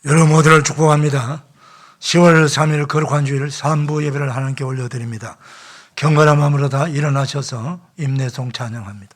여러분 모두를 축복합니다. 10월 3일 거룩한 주일 3부 예배를 하나님께 올려드립니다. 경건한 마음으로 다 일어나셔서 임내송 찬양합니다.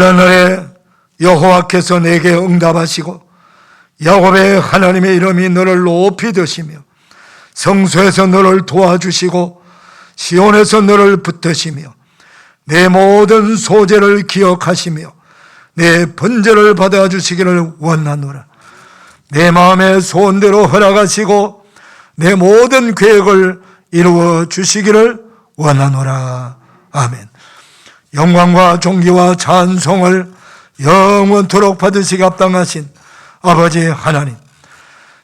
환난 날에 여호와께서 내게 응답하시고 야곱의 하나님의 이름이 너를 높이 드시며 성소에서 너를 도와주시고 시온에서 너를 붙드시며 내 모든 소재를 기억하시며 내 번제를 받아주시기를 원하노라. 내 마음의 소원대로 허락하시고 내 모든 계획을 이루어 주시기를 원하노라. 아멘. 영광과 존귀와 찬송을 영원토록 받으시기 합당하신 아버지 하나님,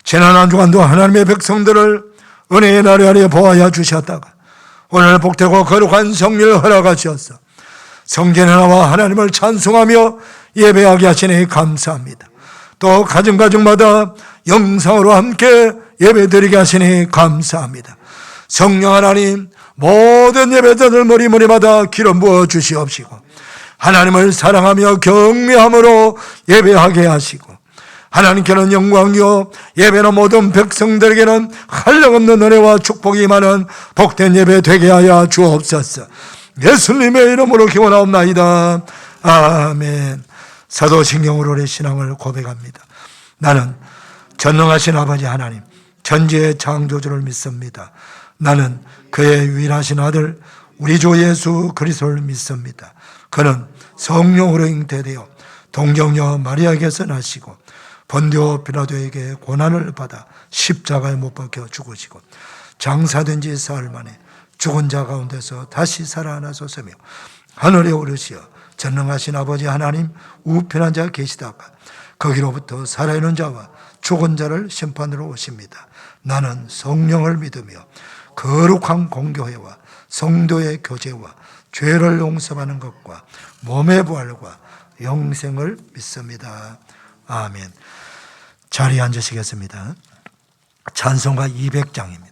지난 한 주간도 하나님의 백성들을 은혜의 날에 아래 보아야 주셨다가 오늘 복되고 거룩한 성령을 허락하셔서 성전에 나와 하나님을 찬송하며 예배하게 하시니 감사합니다. 또 가정마다 영상으로 함께 예배드리게 하시니 감사합니다. 성령 하나님, 모든 예배자들 머리마다 기름 부어 주시옵시고 하나님을 사랑하며 경외함으로 예배하게 하시고 하나님께는 영광이요 예배는 모든 백성들에게는 한량없는 은혜와 축복이 많은 복된 예배 되게 하여 주옵소서. 예수님의 이름으로 기원하옵나이다. 아멘. 사도신경으로 내 신앙을 고백합니다. 나는 전능하신 아버지 하나님, 전지의 창조주를 믿습니다. 나는 그의 유일하신 아들 우리 주 예수 그리스도를 믿습니다. 그는 성령으로 잉태되어 동정녀 마리아에게서 나시고 본디오 빌라도에게 고난을 받아 십자가에 못 박혀 죽으시고 장사된 지 사흘 만에 죽은 자 가운데서 다시 살아나셨으며 하늘에 오르시어 전능하신 아버지 하나님 우편한 자 계시다가 거기로부터 살아있는 자와 죽은 자를 심판으로 오십니다. 나는 성령을 믿으며 거룩한 공교회와 성도의 교제와 죄를 용서하는 것과 몸의 부활과 영생을 믿습니다. 아멘. 자리에 앉으시겠습니다. 찬송가 200장입니다.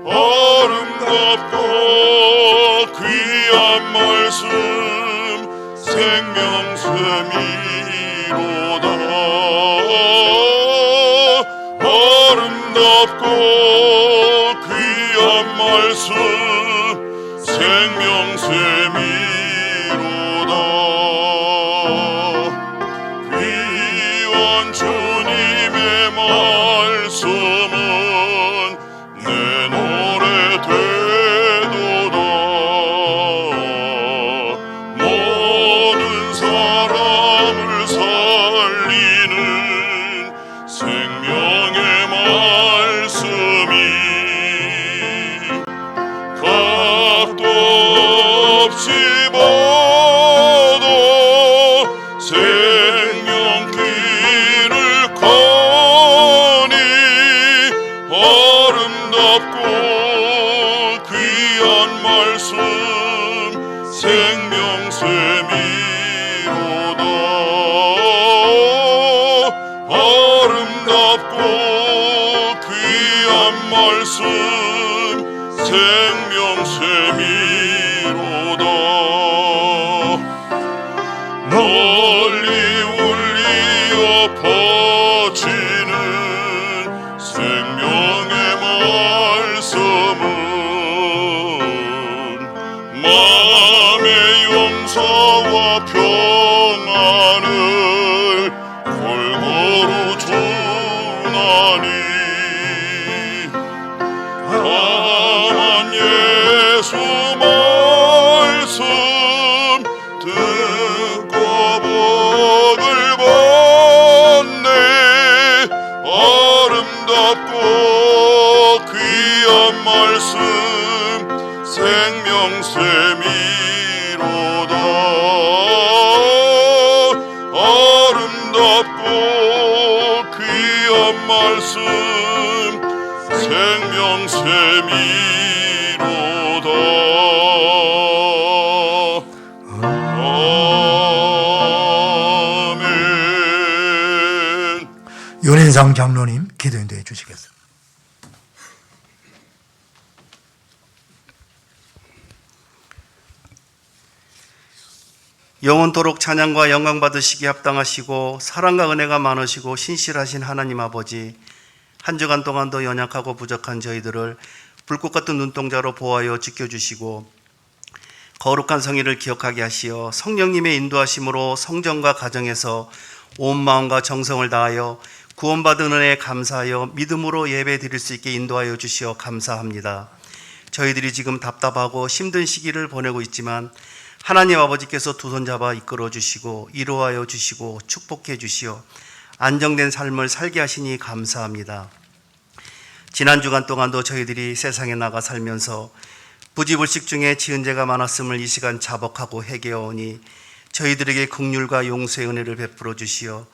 아름답고 귀한 말씀 생명샘이로다. 아름답고 귀한 말씀 생명샘이로다. 귀한 주님의 말씀은 내 노래 되도다. 모든 사람을 살리는 생명의 말씀이 값도 없이 받아 생명길을 가니 아름답고 귀한 말씀 생명샘이로다. 아름답고 귀한 말씀 생명샘이로다. 널리 울리어 퍼지는 생명의 말씀은 마음의 용서와 평안을 골고루 주나니 다만 예수 말씀 듣고 복을 받네. 아름답고 귀한 말씀 생명샘이로다. 아름답고 귀한 말씀 생명샘이로다. 아멘. 윤인상 장로님 기도 인도해 주시겠습니다. 영원토록 찬양과 영광 받으시기 합당하시고 사랑과 은혜가 많으시고 신실하신 하나님 아버지, 한 주간 동안도 연약하고 부족한 저희들을 불꽃 같은 눈동자로 보호하여 지켜주시고 거룩한 성의를 기억하게 하시어 성령님의 인도하심으로 성전과 가정에서 온 마음과 정성을 다하여 구원받은 은혜에 감사하여 믿음으로 예배 드릴 수 있게 인도하여 주시어 감사합니다. 저희들이 지금 답답하고 힘든 시기를 보내고 있지만 하나님 아버지께서 두 손 잡아 이끌어 주시고 위로하여 주시고 축복해 주시어 안정된 삶을 살게 하시니 감사합니다. 지난 주간 동안도 저희들이 세상에 나가 살면서 부지불식 중에 지은 죄가 많았음을 이 시간 자복하고 회개하오니 저희들에게 긍휼과 용서의 은혜를 베풀어 주시어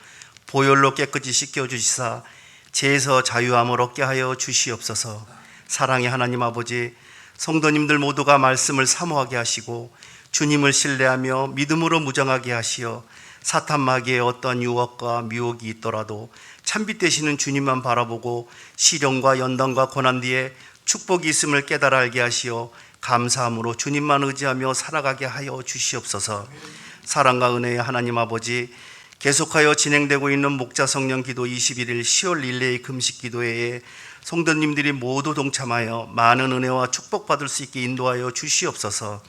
보혈로 깨끗이 씻겨 주시사 죄에서 자유함을 얻게 하여 주시옵소서. 사랑의 하나님 아버지, 성도님들 모두가 말씀을 사모하게 하시고 주님을 신뢰하며 믿음으로 무장하게 하시어 사탄 마귀의 어떠한 유혹과 미혹이 있더라도 참빛 되시는 주님만 바라보고 시련과 연단과 고난 뒤에 축복이 있음을 깨달아 알게 하시어 감사함으로 주님만 의지하며 살아가게 하여 주시옵소서. 사랑과 은혜의 하나님 아버지, 계속하여 진행되고 있는 목자 성령 기도 21일 10월 릴레이 금식 기도회에 성도님들이 모두 동참하여 많은 은혜와 축복받을 수 있게 인도하여 주시옵소서.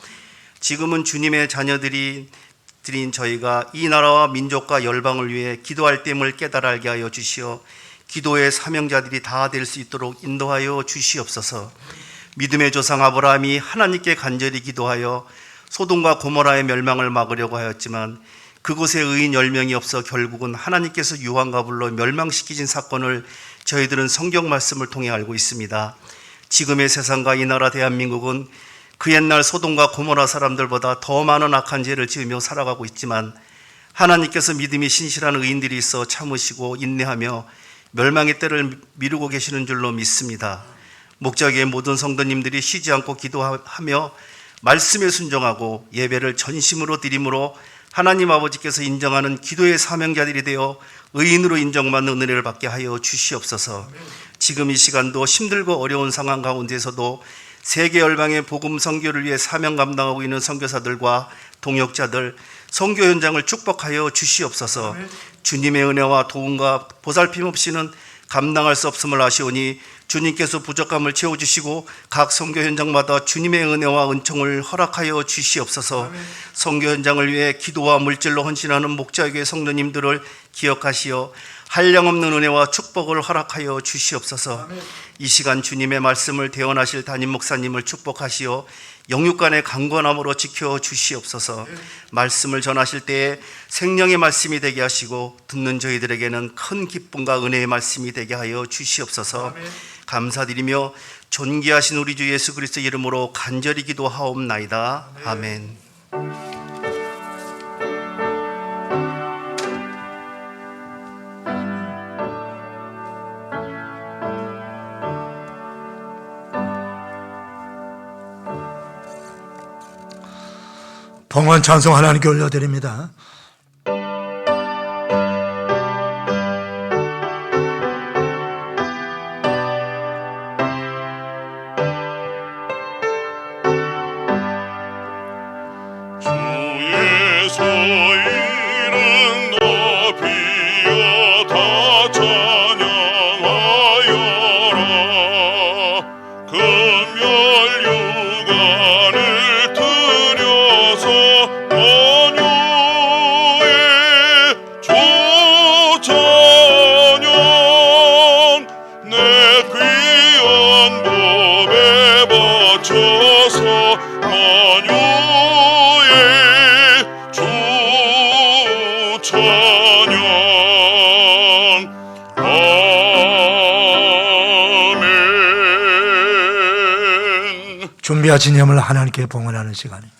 지금은 주님의 자녀들이 드린 저희가 이 나라와 민족과 열방을 위해 기도할 땜을 깨달아 알게 하여 주시어 기도의 사명자들이 다 될 수 있도록 인도하여 주시옵소서. 믿음의 조상 아브라함이 하나님께 간절히 기도하여 소돔과 고모라의 멸망을 막으려고 하였지만 그곳에 의인 10명이 없어 결국은 하나님께서 유황과 불로 멸망시키신 사건을 저희들은 성경 말씀을 통해 알고 있습니다. 지금의 세상과 이 나라 대한민국은 그 옛날 소돔과 고모라 사람들보다 더 많은 악한 죄를 지으며 살아가고 있지만 하나님께서 믿음이 신실한 의인들이 있어 참으시고 인내하며 멸망의 때를 미루고 계시는 줄로 믿습니다. 목자계의 모든 성도님들이 쉬지 않고 기도하며 말씀에 순종하고 예배를 전심으로 드림으로 하나님 아버지께서 인정하는 기도의 사명자들이 되어 의인으로 인정받는 은혜를 받게 하여 주시옵소서. 지금 이 시간도 힘들고 어려운 상황 가운데서도 세계 열방의 복음 선교를 위해 사명 감당하고 있는 선교사들과 동역자들, 선교 현장을 축복하여 주시옵소서. 주님의 은혜와 도움과 보살핌 없이는 감당할 수 없음을 아시오니 주님께서 부족함을 채워주시고 각 선교 현장마다 주님의 은혜와 은총을 허락하여 주시옵소서. 선교 현장을 위해 기도와 물질로 헌신하는 목자교회 성도님들을 기억하시어 한량없는 은혜와 축복을 허락하여 주시옵소서. 이 시간 주님의 말씀을 대언하실 담임 목사님을 축복하시어 영육간의 강건함으로 지켜 주시옵소서. 말씀을 전하실 때에 생명의 말씀이 되게 하시고 듣는 저희들에게는 큰 기쁨과 은혜의 말씀이 되게 하여 주시옵소서. 감사드리며 존귀하신 우리 주 예수 그리스도 이름으로 간절히 기도하옵나이다. 아멘. 봉헌 찬송 하나님께 올려드립니다. 주의 소이름 높이어 다 찬양하여라. 금열 육안을 들여서 원유의 주 찬양 내 귀한 몸에 바쳐서 원유의 주 찬양. 아멘. 준비하신 염을 하나님께 봉헌하는 시간입니다.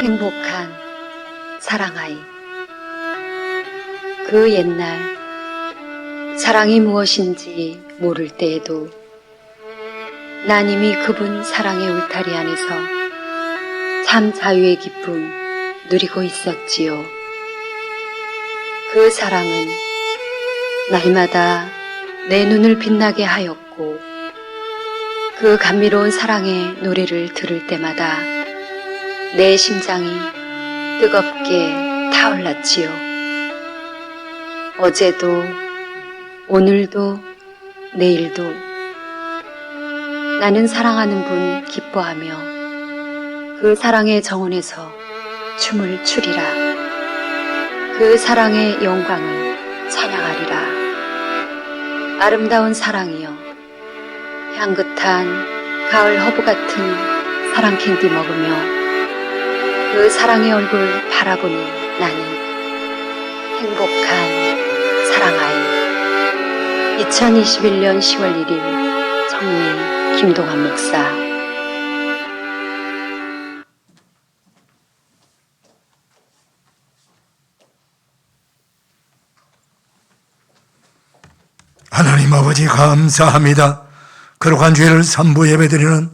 행복한 사랑아이. 그 옛날 사랑이 무엇인지 모를 때에도 난 이미 그분 사랑의 울타리 안에서 참 자유의 기쁨 누리고 있었지요. 그 사랑은 날마다 내 눈을 빛나게 하였고 그 감미로운 사랑의 노래를 들을 때마다 내 심장이 뜨겁게 타올랐지요. 어제도 오늘도 내일도 나는 사랑하는 분 기뻐하며 그 사랑의 정원에서 춤을 추리라. 그 사랑의 영광을 찬양하리라. 아름다운 사랑이여, 향긋한 가을 허브 같은 사랑 캔디 먹으며 그 사랑의 얼굴 바라보는 나는 행복한 사랑아이. 2021년 10월 1일 성리 김동환 목사. 하나님 아버지 감사합니다. 거룩한 주일을 3부 예배드리는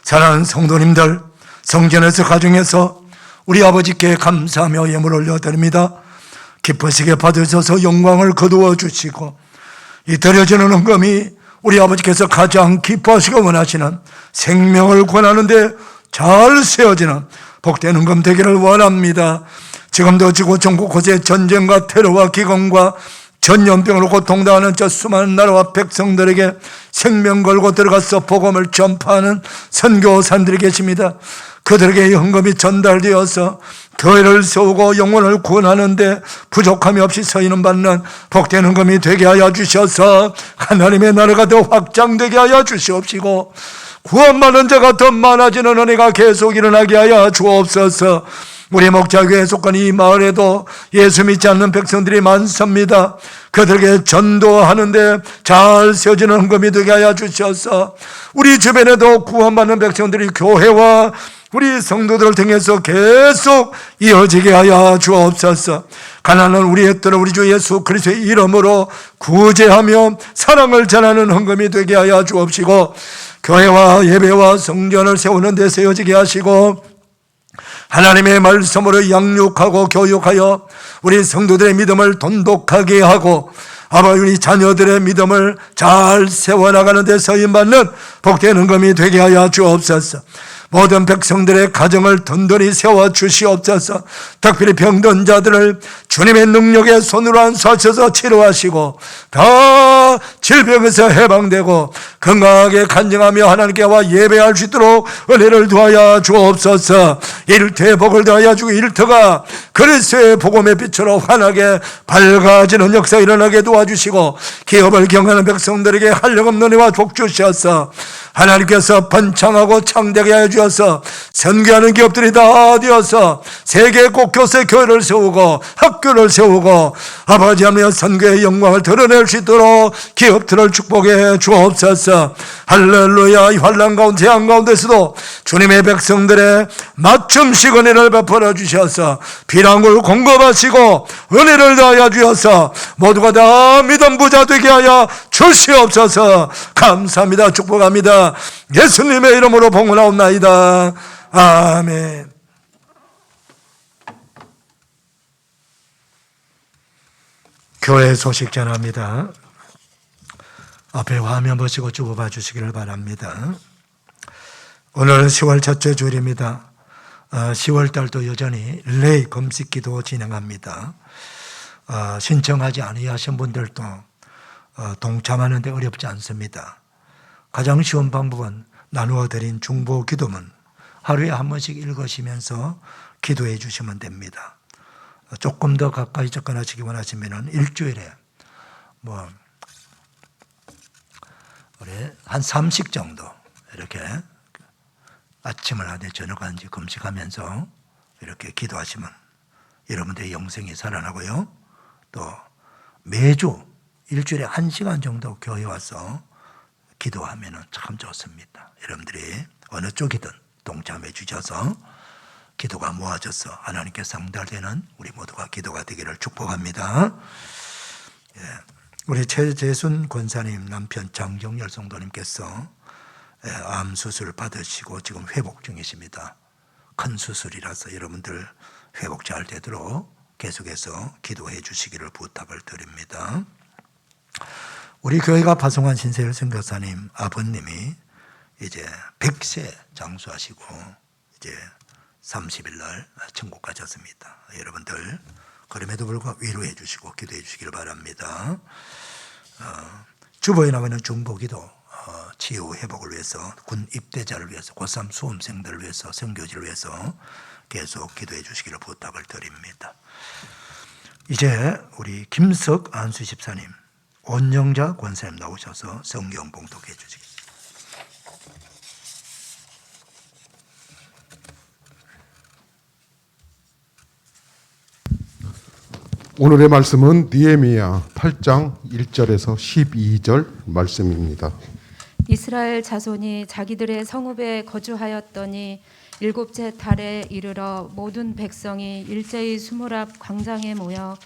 사랑하는 성도님들, 성전에서 가정에서 우리 아버지께 감사하며 예물 올려드립니다. 기쁘시게 받으셔서 영광을 거두어 주시고 이 드려지는 헌금이 우리 아버지께서 가장 기뻐하시고 원하시는 생명을 권하는데 잘 세워지는 복된 헌금 되기를 원합니다. 지금도 지구 전국 곳에 전쟁과 테러와 기근과 전염병으로 고통당하는 저 수많은 나라와 백성들에게 생명 걸고 들어가서 복음을 전파하는 선교사님들이 계십니다. 그들에게 이 헌금이 전달되어서 교회를 세우고 영혼을 구원하는데 부족함이 없이 서인은 받는 복된 헌금이 되게 하여 주셔서 하나님의 나라가 더 확장되게 하여 주시옵시고 구원받는 자가 더 많아지는 은혜가 계속 일어나게 하여 주옵소서. 우리 목자교회에 속한 이 마을에도 예수 믿지 않는 백성들이 많습니다. 그들에게 전도하는데 잘 세워지는 헌금이 되게 하여 주셔서 우리 주변에도 구원받는 백성들이 교회와 우리 성도들을 통해서 계속 이어지게 하여 주옵소서. 가난한 우리의 딸 우리 주 예수 그리스도의 이름으로 구제하며 사랑을 전하는 헌금이 되게 하여 주옵시고 교회와 예배와 성전을 세우는 데 세워지게 하시고 하나님의 말씀으로 양육하고 교육하여 우리 성도들의 믿음을 돈독하게 하고 아버지 우리 자녀들의 믿음을 잘 세워나가는 데 서임받는 복된 헌금이 되게 하여 주옵소서. 모든 백성들의 가정을 든든히 세워주시옵소서. 특별히 병든 자들을 주님의 능력의 손으로 안수하셔서 치료하시고 다 질병에서 해방되고 건강하게 간증하며 하나님께와 예배할 수 있도록 은혜를 더하여 주옵소서. 일터에 복을 더하여 주고 일터가 그리스도의 복음의 빛으로 환하게 밝아지는 역사 일어나게 도와주시고 기업을 경영하는 백성들에게 한력없는 은혜와 복 주셔서 하나님께서 번창하고 창대하게 하여 주셔서 선교하는 기업들이 다 되어서 세계 곳곳에 교회를 세우고 학교를 세우고 아버지 하나님 선교의 영광을 드러낼 수 있도록 기업들을 축복해 주옵소서. 할렐루야. 이 환난 가운데 재앙 가운데서도 주님의 백성들의 맞춤식 은혜를 베풀어 주셔서 비랑을 공급하시고 은혜를 더하여 주셔서 모두가 다 믿음 부자 되게 하여 주시옵소서. 감사합니다. 축복합니다. 예수님의 이름으로 봉헌하옵나이다. 아멘. 교회 소식 전합니다. 앞에 화면 보시고 주고봐 주시기를 바랍니다. 오늘 10월 첫째 주일입니다. 10월 달도 여전히 릴레이 금식기도 진행합니다. 신청하지 아니하신 분들도 동참하는 데 어렵지 않습니다. 가장 쉬운 방법은 나누어 드린 중보 기도문 하루에 한 번씩 읽으시면서 기도해 주시면 됩니다. 조금 더 가까이 접근하시기 원하시면 일주일에 한 3식 정도 이렇게 아침을 하되 저녁 하는지 금식하면서 이렇게 기도하시면 여러분들의 영생이 살아나고요. 또 매주 일주일에 1시간 정도 교회 와서 기도하면 참 좋습니다. 여러분들이 어느 쪽이든 동참해 주셔서 기도가 모아져서 하나님께 상달되는 우리 모두가 기도가 되기를 축복합니다. 우리 최재순 권사님 남편 장정열 성도님께서 암 수술 받으시고 지금 회복 중이십니다. 큰 수술이라서 여러분들 회복 잘 되도록 계속해서 기도해 주시기를 부탁을 드립니다. 우리 교회가 파송한 신세일 선교사님 아버님이 이제 100세 장수하시고 이제 30일 날 천국 가셨습니다. 여러분들 그럼에도 불구하고 위로해 주시고 기도해 주시기를 바랍니다. 주보에 나오는 중보기도 치유 회복을 위해서 군 입대자를 위해서 고3 수험생들을 위해서 선교지를 위해서 계속 기도해 주시기를 부탁을 드립니다. 이제 우리 김석 안수 집사님 온영자 권사님 나오셔서 성경 봉독해 주시겠습니다. 오늘의 말씀은 느헤미야 8장 1절에서 12절 말씀입니다. 이스라엘 자손이 자기들의 성읍에 거주하였더니 일곱째 달에 이르러 모든 백성이 일제히 수물 앞 광장에 모여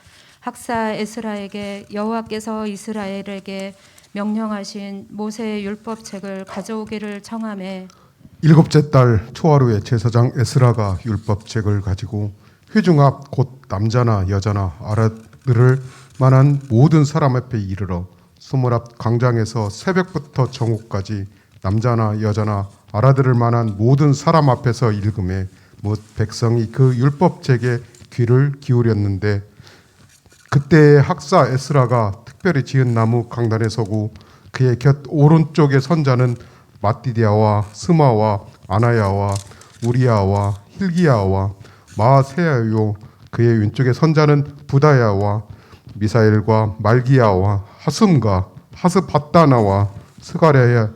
학사 에스라에게 여호와께서 이스라엘에게 명령하신 모세의 율법책을 가져오기를 청하매 일곱째 달 초하루에 제사장 에스라가 율법책을 가지고 회중 앞 곧 남자나 여자나 알아들을 만한 모든 사람 앞에 이르러 수물 앞 광장에서 새벽부터 정오까지 남자나 여자나 알아들을 만한 모든 사람 앞에서 읽음에 못 백성이 그 율법책에 귀를 기울였는데 그때의 학사 에스라가 특별히 지은 나무 강단에 서고 그의 곁 오른쪽에 선 자는 마띠디아와 스마와 아나야와 우리야와 힐기야와 마세야요 그의 왼쪽에 선 자는 부다야와 미사엘과 말기야와 하숨과 하스바다나와 스가랴야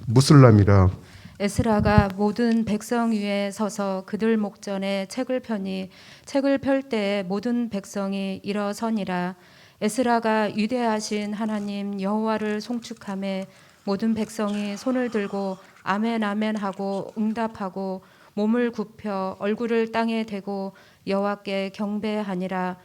무슬람이라. 에스라가 모든 백성 위에 서서 그들 목전에 책을 펴니 책을 펼 때에 모든 백성이 일어서니라. 에스라가 위대하신 하나님 여호와를 송축하며 모든 백성이 손을 들고 아멘 아멘 하고 응답하고 몸을 굽혀 얼굴을 땅에 대고 여호와께 경배하니라.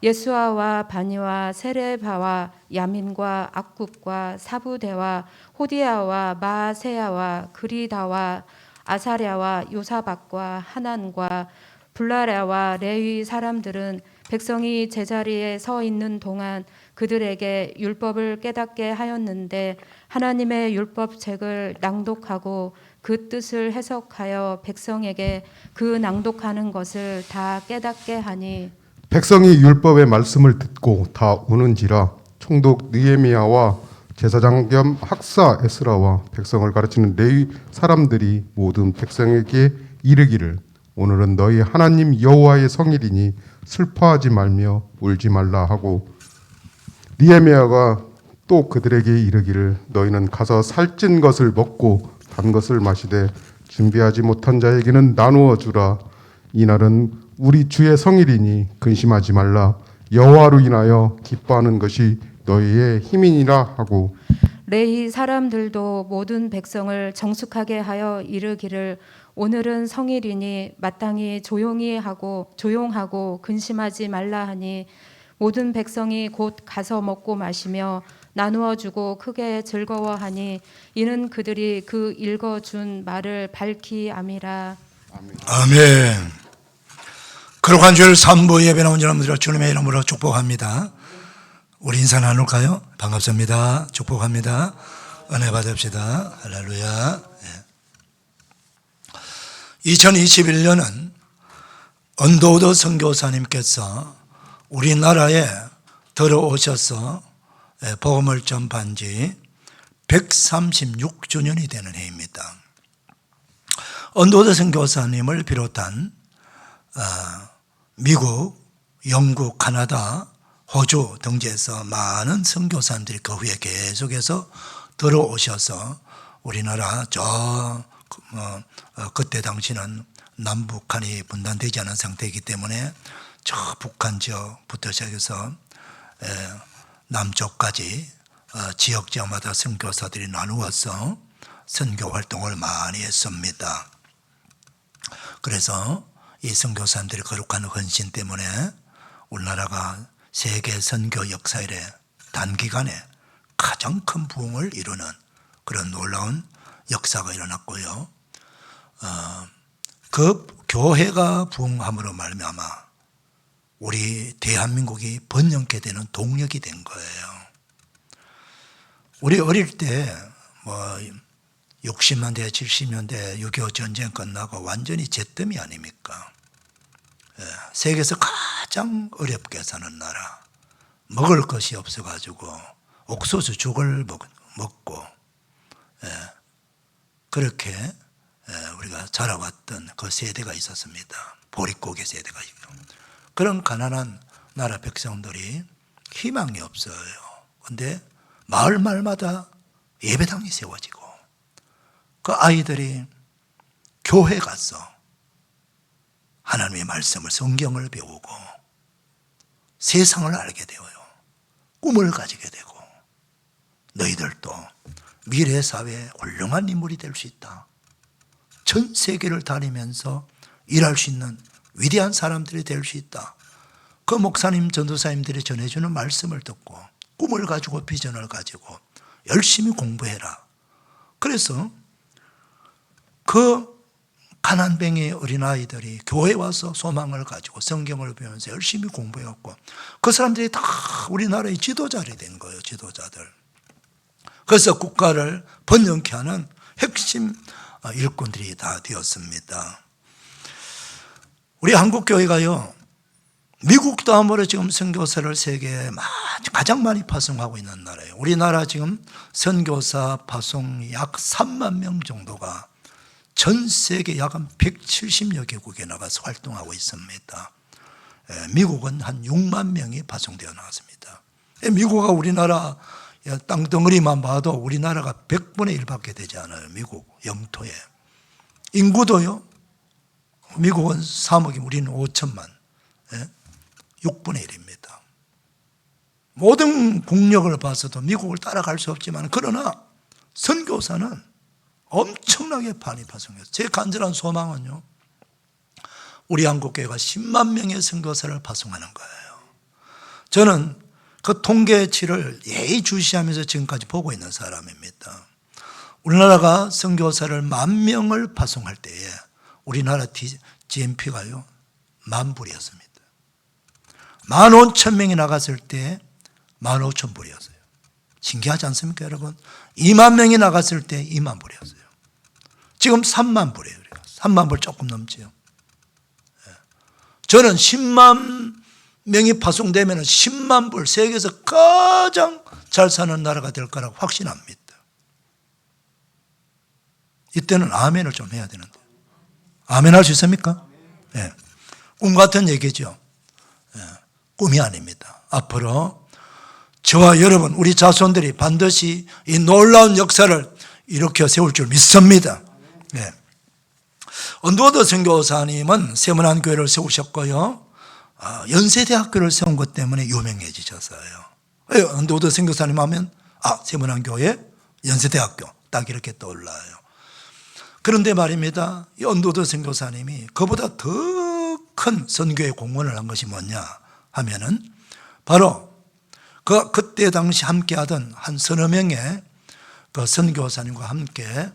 예수아와 바니와 세레바와 야민과 악굽과 사부대와 호디야와 마세야와 그리다와 아사랴와 요사박과 하난과 블라랴와 레위 사람들은 백성이 제자리에 서 있는 동안 그들에게 율법을 깨닫게 하였는데 하나님의 율법책을 낭독하고 그 뜻을 해석하여 백성에게 그 낭독하는 것을 다 깨닫게 하니 백성이 율법의 말씀을 듣고 다 우는지라. 총독 느헤미야와 제사장 겸 학사 에스라와 백성을 가르치는 레위 사람들이 모든 백성에게 이르기를 오늘은 너희 하나님 여호와의 성일이니 슬퍼하지 말며 울지 말라 하고, 느헤미야가 또 그들에게 이르기를 너희는 가서 살찐 것을 먹고 단 것을 마시되 준비하지 못한 자에게는 나누어 주라. 이날은 우리 주의 성일이니 근심하지 말라. 여호와로 인하여 기뻐하는 것이 너희의 힘이니라 하고, 레위 사람들도 모든 백성을 정숙하게 하여 이르기를 오늘은 성일이니 마땅히 조용하고 근심하지 말라 하니 모든 백성이 곧 가서 먹고 마시며 나누어 주고 크게 즐거워하니 이는 그들이 그 읽어준 말을 밝히 암이라. 아멘. 거룩한 주일 3부 예배 나온 여러분들을 주님의 이름으로 축복합니다. 우리 인사 나눌까요? 반갑습니다. 축복합니다. 은혜 받읍시다. 할렐루야. 2021년은 언더우드 선교사님께서 우리나라에 들어오셔서 복음을 전파한 지 136주년이 되는 해입니다. 언더우드 선교사님을 비롯한 미국, 영국, 카나다, 호주 등지에서 많은 선교사님들이 그 후에 계속해서 들어오셔서 우리나라 그때 당시는 남북한이 분단되지 않은 상태이기 때문에 저 북한 지역부터 시작해서 남쪽까지 지역마다 선교사들이 나누어서 선교 활동을 많이 했습니다. 그래서 이 선교사님들의 거룩한 헌신 때문에 우리나라가 세계 선교 역사 이래 단기간에 가장 큰 부흥을 이루는 그런 놀라운 역사가 일어났고요. 그 교회가 부흥함으로 말미암아 우리 대한민국이 번영케 되는 동력이 된 거예요. 우리 어릴 때 60년대, 70년대 6.25 전쟁 끝나고 완전히 잿더미 아닙니까? 세계에서 가장 어렵게 사는 나라, 먹을 것이 없어가지고 옥수수 죽을 먹고 그렇게 우리가 자라왔던 그 세대가 있었습니다. 보릿고개 세대가 있고 그런 가난한 나라 백성들이 희망이 없어요. 그런데 마을마다 예배당이 세워지고 그 아이들이 교회 가서 하나님의 말씀을 성경을 배우고 세상을 알게 되어요. 꿈을 가지게 되고 너희들도 미래 사회에 훌륭한 인물이 될 수 있다. 전 세계를 다니면서 일할 수 있는 위대한 사람들이 될 수 있다. 그 목사님, 전도사님들이 전해주는 말씀을 듣고 꿈을 가지고 비전을 가지고 열심히 공부해라. 그래서 그 가난뱅이 어린아이들이 교회에 와서 소망을 가지고 성경을 배우면서 열심히 공부해갖고 그 사람들이 다 우리나라의 지도자들이 된 거예요. 지도자들. 그래서 국가를 번영케 하는 핵심 일꾼들이 다 되었습니다. 우리 한국교회가요, 미국 다음으로 지금 선교사를 세계에 가장 많이 파송하고 있는 나라예요. 우리나라 지금 선교사 파송 약 3만 명 정도가 전 세계 약 한 170여 개국에 나가서 활동하고 있습니다. 미국은 한 6만 명이 파송되어 나왔습니다. 미국과 우리나라 땅덩어리만 봐도 우리나라가 100분의 1밖에 되지 않아요. 미국 영토에. 인구도요, 미국은 3억이면 우리는 5천만, 6분의 1입니다. 모든 국력을 봐서도 미국을 따라갈 수 없지만 그러나 선교사는 엄청나게 많이 파송했어요. 제 간절한 소망은요, 우리 한국교회가 10만 명의 선교사를 파송하는 거예요. 저는 그 통계치를 예의주시하면서 지금까지 보고 있는 사람입니다. 우리나라가 선교사를 10,000명을 파송할 때에 우리나라 GNP가요 10,000불이었습니다. 15,000명이 나갔을 때 15,000불이었어요. 신기하지 않습니까, 여러분? 2만 명이 나갔을 때 2만 불이었어요. 지금 3만 불이에요. 3만 불 조금 넘지요. 저는 10만 명이 파송되면 10만 불, 세계에서 가장 잘 사는 나라가 될 거라고 확신합니다. 이때는 아멘을 좀 해야 되는데. 아멘 할 수 있습니까? 네. 꿈 같은 얘기죠. 네. 꿈이 아닙니다. 앞으로 저와 여러분, 우리 자손들이 반드시 이 놀라운 역사를 일으켜 세울 줄 믿습니다. 네. 언더워드 선교사님은 세문안 교회를 세우셨고요. 연세대학교를 세운 것 때문에 유명해지셨어요. 언더워드 선교사님 하면 세문안 교회, 연세대학교 딱 이렇게 떠올라요. 그런데 말입니다, 이 언더워드 선교사님이 그보다 더 큰 선교의 공헌을 한 것이 뭐냐 하면은 바로 그때 당시 함께하던 한 서너 명의 그 선교사님과 함께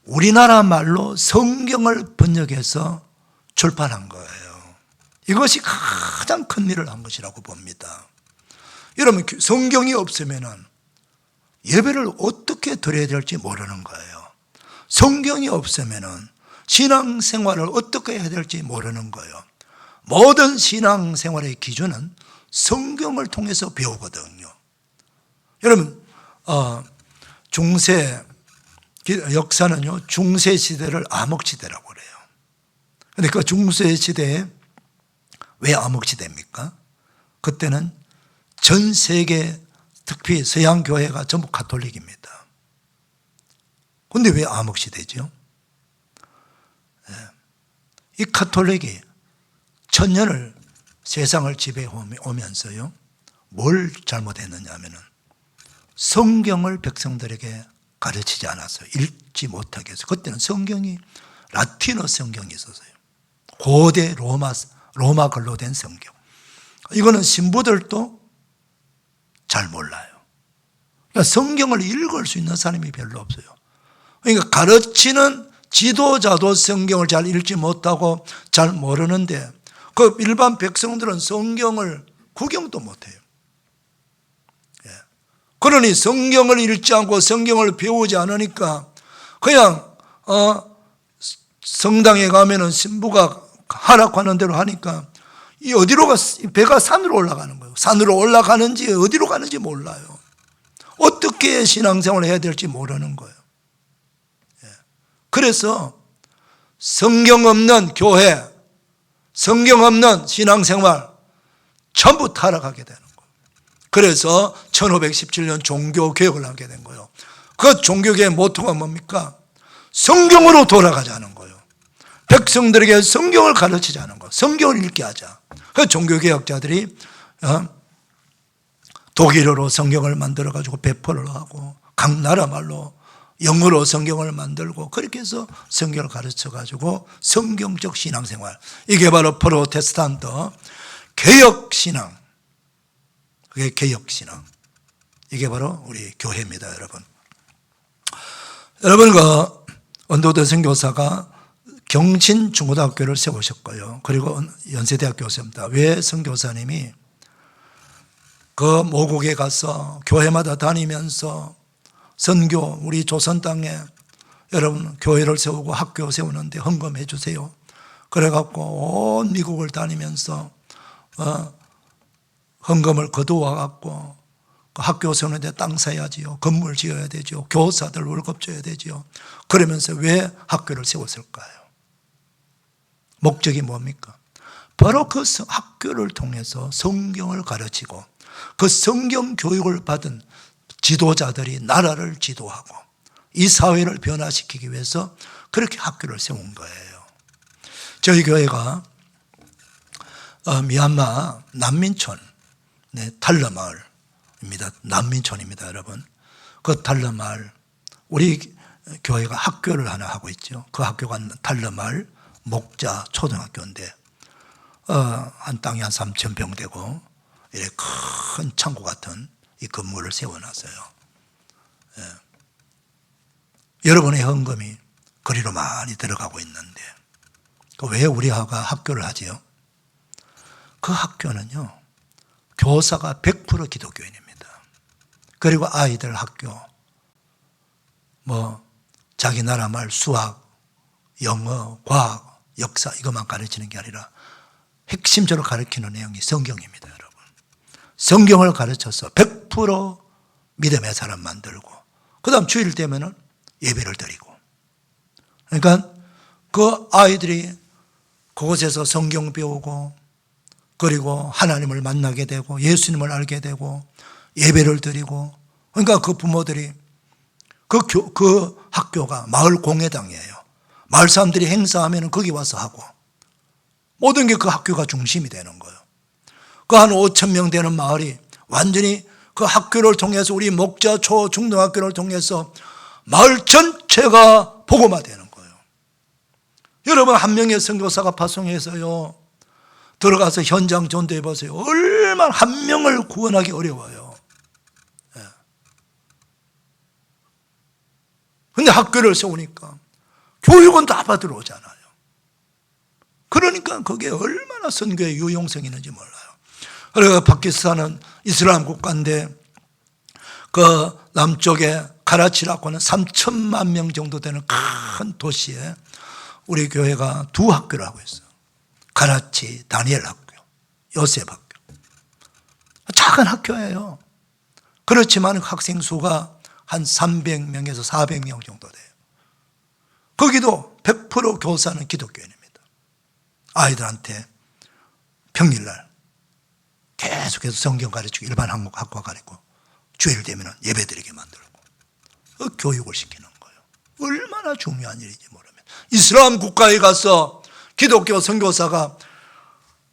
우리나라 말로 성경을 번역해서 출판한 거예요. 이것이 가장 큰 일을 한 것이라고 봅니다. 여러분, 성경이 없으면 예배를 어떻게 드려야 될지 모르는 거예요. 성경이 없으면 신앙생활을 어떻게 해야 될지 모르는 거예요. 모든 신앙생활의 기준은 성경을 통해서 배우거든요. 여러분, 중세 역사는요, 중세 시대를 암흑시대라고 그래요. 그런데 그 중세 시대에 왜 암흑시대입니까? 그때는 전 세계, 특히 서양 교회가 전부 가톨릭입니다. 그런데 왜 암흑시대죠? 이 가톨릭이 천년을 세상을 지배해 오면서요, 뭘 잘못했느냐 하면은 성경을 백성들에게 가르치지 않았어요. 읽지 못하게 해서. 그때는 성경이 라틴어 성경이 있었어요. 고대 로마 글로 된 성경. 이거는 신부들도 잘 몰라요. 그러니까 성경을 읽을 수 있는 사람이 별로 없어요. 그러니까 가르치는 지도자도 성경을 잘 읽지 못하고 잘 모르는데 그 일반 백성들은 성경을 구경도 못해요. 그러니 성경을 읽지 않고 성경을 배우지 않으니까 그냥 성당에 가면은 신부가 하락하는 대로 하니까 이 어디로 배가 산으로 올라가는 거예요. 산으로 올라가는지 어디로 가는지 몰라요. 어떻게 신앙생활을 해야 될지 모르는 거예요. 그래서 성경 없는 교회, 성경 없는 신앙생활 전부 타락하게 되는 거예요. 그래서 1517년 종교개혁을 하게 된 거예요. 그 종교개혁의 모토가 뭡니까? 성경으로 돌아가자는 거예요. 백성들에게 성경을 가르치자는 거예요. 성경을 읽게 하자. 그 종교개혁자들이 독일어로 성경을 만들어가지고 배포를 하고 각 나라 말로 영어로 성경을 만들고 그렇게 해서 성경을 가르쳐가지고 성경적 신앙생활, 이게 바로 프로테스탄트 개혁신앙, 그게 개혁신앙, 이게 바로 우리 교회입니다. 여러분 그 언더워드 선교사가 경신중고등학교를 세우셨고요. 그리고 연세대학교를 세웁니다. 왜 선교사님이 그 모국에 가서 교회마다 다니면서 선교, 우리 조선 땅에 여러분 교회를 세우고 학교 세우는데 헌금해 주세요. 그래갖고 온 미국을 다니면서 헌금을 거두어 갖고 학교 세우는데 땅 사야지요, 건물 지어야 되죠, 교사들 월급 줘야 되죠. 그러면서 왜 학교를 세웠을까요? 목적이 뭡니까? 바로 그 학교를 통해서 성경을 가르치고 그 성경 교육을 받은 지도자들이 나라를 지도하고 이 사회를 변화시키기 위해서 그렇게 학교를 세운 거예요. 저희 교회가 미얀마 난민촌, 탈러 마을입니다. 난민촌입니다, 여러분. 그 탈러 마을, 우리 교회가 학교를 하나 하고 있죠. 그 학교가 탈러 마을 목자 초등학교인데 한 땅이 한 3,000평 되고 이렇게 큰 창고 같은 이 건물을 세워놨어요. 여러분의 헌금이 거리로 많이 들어가고 있는데 왜 우리 학교를 하지요? 그 학교는요, 교사가 100% 기독교인입니다. 그리고 아이들 학교 자기 나라 말 수학, 영어, 과학, 역사 이것만 가르치는 게 아니라 핵심적으로 가르치는 내용이 성경입니다, 여러분. 성경을 가르쳐서 100% 믿음의 사람 만들고 그 다음 주일 되면은 예배를 드리고, 그러니까 그 아이들이 그곳에서 성경 배우고 그리고 하나님을 만나게 되고 예수님을 알게 되고 예배를 드리고, 그러니까 그 부모들이 그 학교가 마을 공회당이에요. 마을 사람들이 행사하면 거기 와서 하고 모든 게 그 학교가 중심이 되는 거예요. 그 한 5천 명 되는 마을이 완전히 그 학교를 통해서 우리 목자 초 중등학교를 통해서 마을 전체가 복음화되는 거예요. 여러분, 한 명의 선교사가 파송해서요 들어가서 현장 전도해 보세요. 얼마나 한 명을 구원하기 어려워요. 그런데 학교를 세우니까 교육은 다 받으러 오잖아요. 그러니까 그게 얼마나 선교의 유용성이 있는지 몰라요. 그리고 파키스탄은 이슬람 국가인데 그 남쪽에 카라치라고 하는 3천만 명 정도 되는 큰 도시에 우리 교회가 두 학교를 하고 있어요. 카라치 다니엘 학교, 요셉 학교. 작은 학교예요. 그렇지만 학생 수가 한 300명에서 400명 정도 돼요. 거기도 100% 교사는 기독교인입니다. 아이들한테 평일날 계속해서 성경 가르치고 일반 학과 가르치고 주일 되면 예배드리게 만들고 교육을 시키는 거예요. 얼마나 중요한 일인지 모릅니다. 이슬람 국가에 가서 기독교 선교사가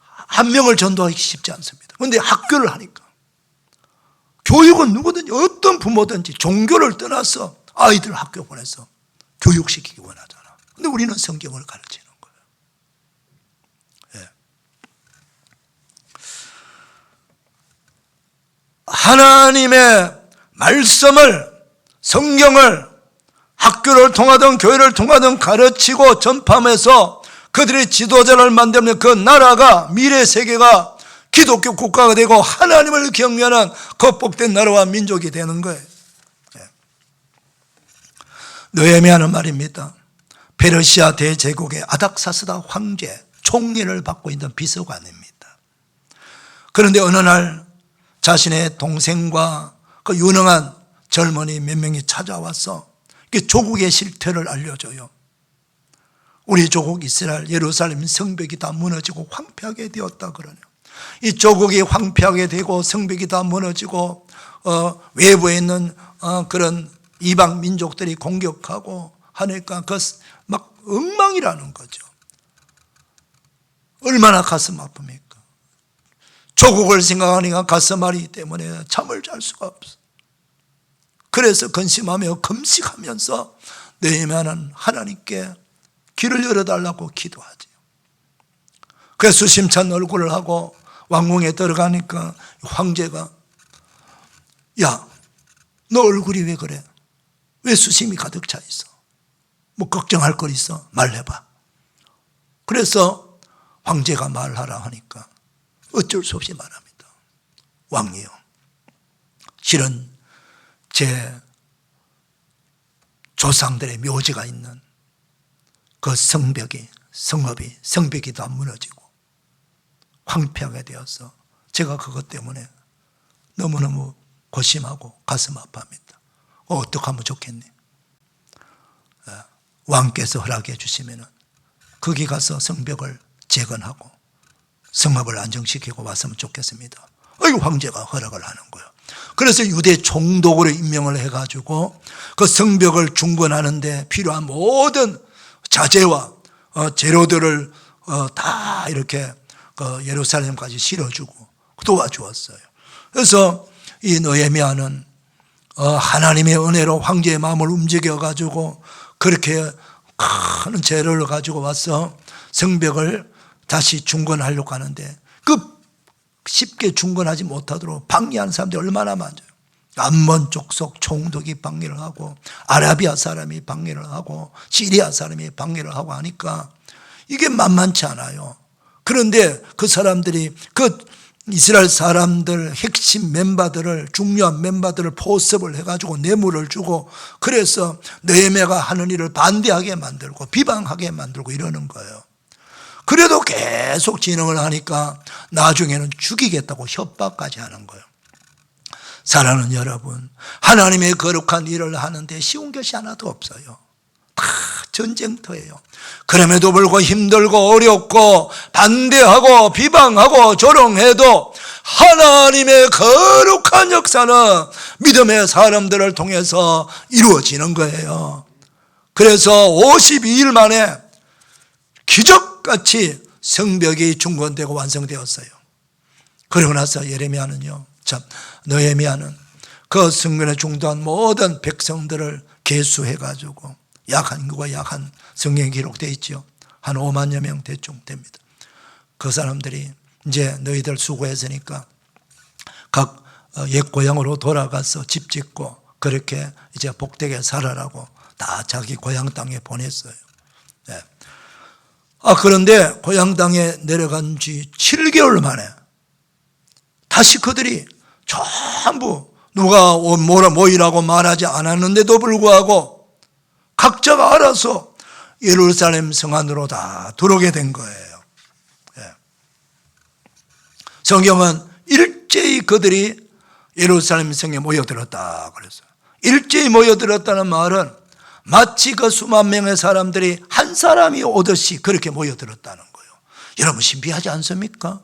한 명을 전도하기 쉽지 않습니다. 그런데 학교를 하니까 교육은 누구든지 어떤 부모든지 종교를 떠나서 아이들 학교 보내서 교육시키기 원하잖아. 그런데 우리는 성경을 가르치는 거예요. 예. 하나님의 말씀을, 성경을 학교를 통하든 교회를 통하든 가르치고 전파하면서 그들의 지도자를 만들면 그 나라가, 미래 세계가 기독교 국가가 되고 하나님을 경외하는 극복된 나라와 민족이 되는 거예요. 느헤미야는 말입니다. 페르시아 대제국의 아닥사스다 황제 총리를 맡고 있는 비서관입니다. 그런데 어느 날 자신의 동생과 그 유능한 젊은이 몇 명이 찾아와서 조국의 실태를 알려줘요. 우리 조국 이스라엘 예루살렘 성벽이 다 무너지고 황폐하게 되었다 그러네요. 이 조국이 황폐하게 되고 성벽이 다 무너지고 외부에 있는 그런 이방 민족들이 공격하고 하니까 그 막 엉망이라는 거죠. 얼마나 가슴 아픕니까? 조국을 생각하니까 가슴 아리기 때문에 잠을 잘 수가 없어. 그래서 근심하며 금식하면서 느헤미야는 하나님께 길을 열어달라고 기도하죠. 그래서 수심찬 얼굴을 하고 왕궁에 들어가니까 황제가, 야, 너 얼굴이 왜 그래? 왜 수심이 가득 차 있어? 뭐 걱정할 거 있어? 말해봐. 그래서 황제가 말하라 하니까 어쩔 수 없이 말합니다. 왕이요, 실은 제 조상들의 묘지가 있는 그 성벽이 다 무너지고 황폐하게 되어서 제가 그것 때문에 너무너무 고심하고 가슴 아파합니다. 어떻게 하면 좋겠니? 왕께서 허락해 주시면 거기 가서 성벽을 재건하고 성읍을 안정시키고 왔으면 좋겠습니다. 황제가 허락을 하는 거예요. 그래서 유대 총독으로 임명을 해가지고 그 성벽을 중건하는데 필요한 모든 자재와 재료들을 다 이렇게 예루살렘까지 실어주고 도와주었어요. 그래서 이 느헤미야는 하나님의 은혜로 황제의 마음을 움직여가지고 그렇게 큰 재료를 가지고 와서 성벽을 다시 중건하려고 하는데 그 쉽게 중건하지 못하도록 방해하는 사람들이 얼마나 많아요. 암몬 족속 총독이 방해를 하고 아라비아 사람이 방해를 하고 시리아 사람이 방해를 하고 하니까 이게 만만치 않아요. 그런데 그 사람들이 그 이스라엘 사람들 핵심 멤버들을, 중요한 멤버들을 포섭을 해가지고 뇌물을 주고, 그래서 느헤미야가 하는 일을 반대하게 만들고 비방하게 만들고 이러는 거예요. 그래도 계속 진행을 하니까 나중에는 죽이겠다고 협박까지 하는 거예요. 사랑하는 여러분, 하나님의 거룩한 일을 하는데 쉬운 것이 하나도 없어요. 다 전쟁터예요. 그럼에도 불구하고 힘들고 어렵고 반대하고 비방하고 조롱해도 하나님의 거룩한 역사는 믿음의 사람들을 통해서 이루어지는 거예요. 그래서 52일 만에 기적같이 성벽이 중건되고 완성되었어요. 그러고 나서 예레미야는요, 느헤미야는 그 성전에 중도한 모든 백성들을 계수해가지고 인구가 약 한, 성경에 기록되어 있죠. 한 5만여 명 대충 됩니다. 그 사람들이 이제 너희들 수고했으니까 각 옛 고향으로 돌아가서 집 짓고 그렇게 이제 복되게 살아라고 다 자기 고향 땅에 보냈어요. 네. 그런데 고향 땅에 내려간 지 7개월 만에 다시 그들이 전부 누가 모이라고 말하지 않았는데도 불구하고 각자가 알아서 예루살렘 성 안으로 다 들어오게 된 거예요. 성경은 일제히 그들이 예루살렘 성에 모여들었다 그랬어요. 일제히 모여들었다는 말은 마치 그 수만 명의 사람들이 한 사람이 오듯이 그렇게 모여들었다는 거예요. 여러분 신비하지 않습니까?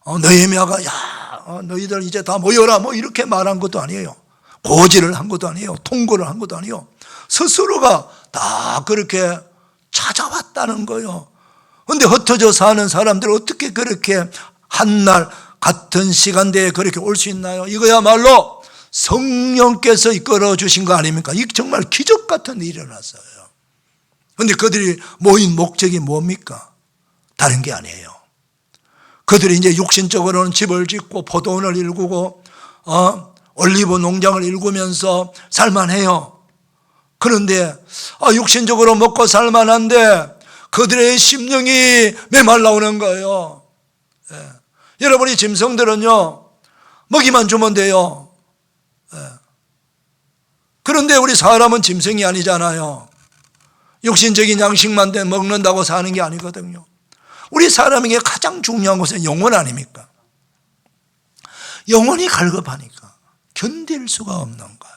느헤미야가 너희들 이제 다 모여라 뭐 이렇게 말한 것도 아니에요. 고지를 한 것도 아니에요. 통고를 한 것도 아니에요. 스스로가 다 그렇게 찾아왔다는 거예요. 그런데 흩어져 사는 사람들 어떻게 그렇게 한날 같은 시간대에 그렇게 올 수 있나요? 이거야말로 성령께서 이끌어 주신 거 아닙니까? 이게 정말 기적 같은 일이 일어났어요. 그런데 그들이 모인 목적이 뭡니까? 다른 게 아니에요. 그들이 이제 육신적으로는 집을 짓고 포도원을 일구고 올리브 농장을 일구면서 살만해요. 그런데 육신적으로 먹고 살만한데 그들의 심령이 메말라오는 거예요. 여러분이 짐승들은요 먹이만 주면 돼요. 그런데 우리 사람은 짐승이 아니잖아요. 육신적인 양식만 먹는다고 사는 게 아니거든요. 우리 사람에게 가장 중요한 것은 영혼 아닙니까? 영혼이 갈급하니까 견딜 수가 없는 거예요.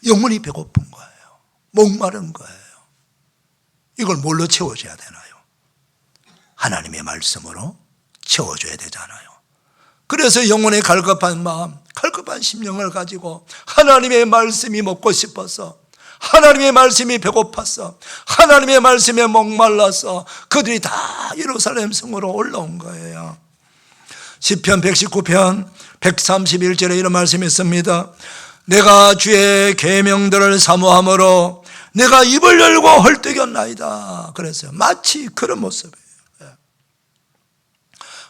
영혼이 배고픈 거예요. 목마른 거예요. 이걸 뭘로 채워줘야 되나요? 하나님의 말씀으로 채워줘야 되잖아요. 그래서 영혼의 갈급한 마음, 갈급한 심령을 가지고 하나님의 말씀이 먹고 싶어서, 하나님의 말씀이 배고파서, 하나님의 말씀에 목말라서 그들이 다 예루살렘 성으로 올라온 거예요. 시편 119편 131절에 이런 말씀이 있습니다. 내가 주의 계명들을 사모함으로 내가 입을 열고 헐떡였나이다 그랬어요. 마치 그런 모습이에요.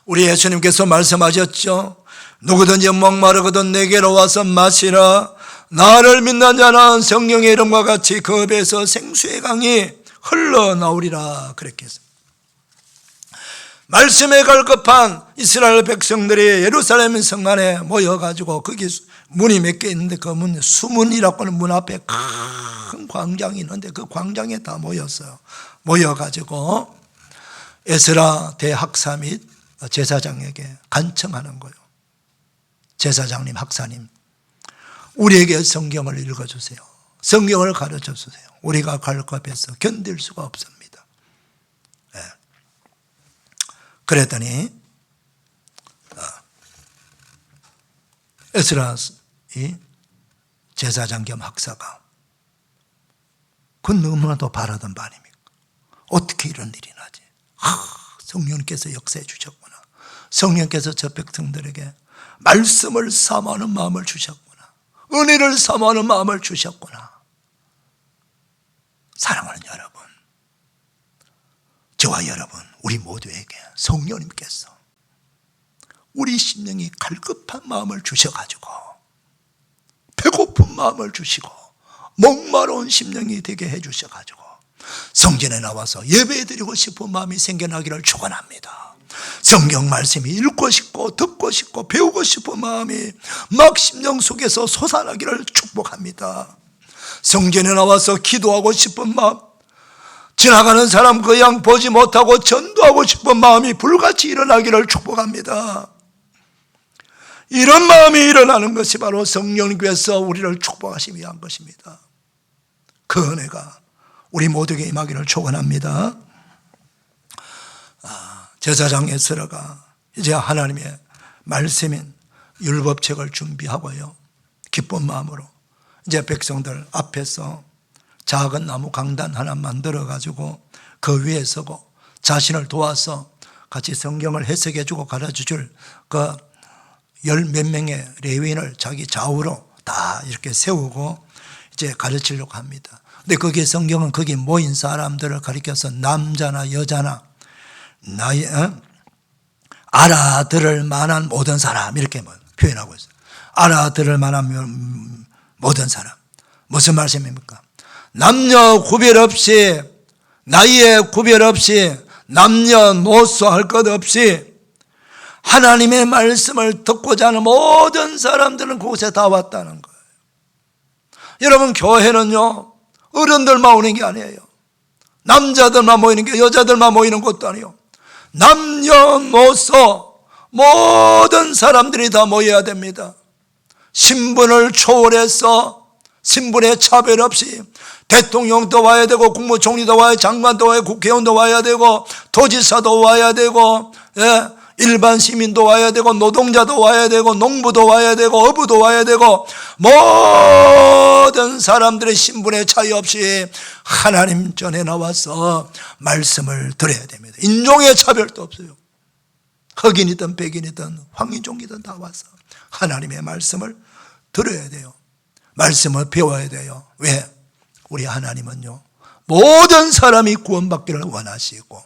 우리 예수님께서 말씀하셨죠. 누구든지 목마르거든 내게로 와서 마시라. 나를 믿는 자는 성령의 이름과 같이 그 배에서 생수의 강이 흘러나오리라 그렇게 했습니다. 말씀에 갈급한 이스라엘 백성들이 예루살렘 성 안에 모여가지고 거기 문이 몇 개 있는데 그 문, 수문이라고 하는 문 앞에 큰 광장이 있는데 그 광장에 다 모였어요. 모여가지고 에스라 대학사 및 제사장에게 간청하는 거예요. 제사장님, 학사님, 우리에게 성경을 읽어주세요. 성경을 가르쳐주세요. 우리가 갈급해서 견딜 수가 없습니다. 네. 그랬더니 에스라 이 제사장 겸 학사가 그건 너무나도 바라던 바입니까? 어떻게 이런 일이 나지? 성령께서 역사해 주셨구나. 성령께서 저 백성들에게 말씀을 사모하는 마음을 주셨구나. 은혜를 사모하는 마음을 주셨구나. 사랑하는 여러분, 저와 여러분, 우리 모두에게 성령님께서 우리 심령이 갈급한 마음을 주셔가지고 배고픈 마음을 주시고 목마르운 심령이 되게 해주셔가지고 성전에 나와서 예배드리고 싶은 마음이 생겨나기를 축원합니다. 성경 말씀이 읽고 싶고 듣고 싶고 배우고 싶은 마음이 막 심령 속에서 솟아나기를 축복합니다. 성전에 나와서 기도하고 싶은 마음, 지나가는 사람 그냥 보지 못하고 전도하고 싶은 마음이 불같이 일어나기를 축복합니다. 이런 마음이 일어나는 것이 바로 성령님께서 우리를 축복하시기 위한 것입니다. 그 은혜가 우리 모두에게 임하기를 축원합니다. 제사장 에스라가 이제 하나님의 말씀인 율법책을 준비하고요, 기쁜 마음으로 이제 백성들 앞에서 작은 나무 강단 하나 만들어 가지고 그 위에 서고 자신을 도와서 같이 성경을 해석해 주고 가르쳐 줄 그 열 몇 명의 레위인을 자기 좌우로 다 이렇게 세우고 이제 가르치려고 합니다. 근데 거기에 성경은 거기 모인 사람들을 가리켜서 남자나 여자나 나이 알아들을 만한 모든 사람 이렇게 표현하고 있어요. 알아들을 만한 모든 사람. 무슨 말씀입니까? 남녀 구별 없이, 나이에 구별 없이, 남녀노소 할 것 없이 하나님의 말씀을 듣고자 하는 모든 사람들은 그곳에 다 왔다는 거예요. 여러분, 교회는요 어른들만 오는 게 아니에요. 남자들만 모이는 게, 여자들만 모이는 것도 아니에요. 남녀노소 모든 사람들이 다 모여야 됩니다. 신분을 초월해서 신분의 차별 없이 대통령도 와야 되고, 국무총리도 와야, 장관도 와야, 국회의원도 와야 되고, 도지사도 와야 되고, 일반 시민도 와야 되고, 노동자도 와야 되고, 농부도 와야 되고, 어부도 와야 되고, 모든 사람들의 신분의 차이 없이 하나님 전에 나와서 말씀을 들어야 됩니다. 인종의 차별도 없어요. 흑인이든 백인이든 황인종이든 다 와서 하나님의 말씀을 들어야 돼요. 말씀을 배워야 돼요. 왜? 우리 하나님은요 모든 사람이 구원받기를 원하시고,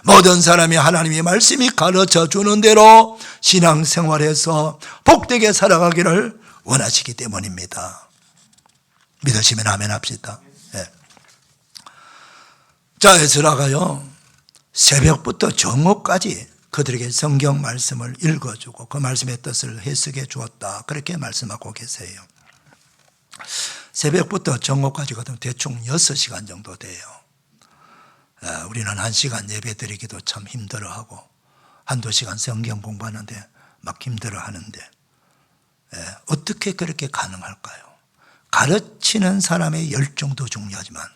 모든 사람이 하나님의 말씀이 가르쳐 주는 대로 신앙생활에서 복되게 살아가기를 원하시기 때문입니다. 믿으시면 아멘 합시다. 네. 자, 에스라가요 새벽부터 정오까지 그들에게 성경 말씀을 읽어주고 그 말씀의 뜻을 해석해 주었다, 그렇게 말씀하고 계세요. 새벽부터 정오까지거든 대충 6시간 정도 돼요. 우리는 1시간 예배 드리기도 참 힘들어하고 한두 시간 성경 공부하는데 막 힘들어하는데 어떻게 그렇게 가능할까요? 가르치는 사람의 열정도 중요하지만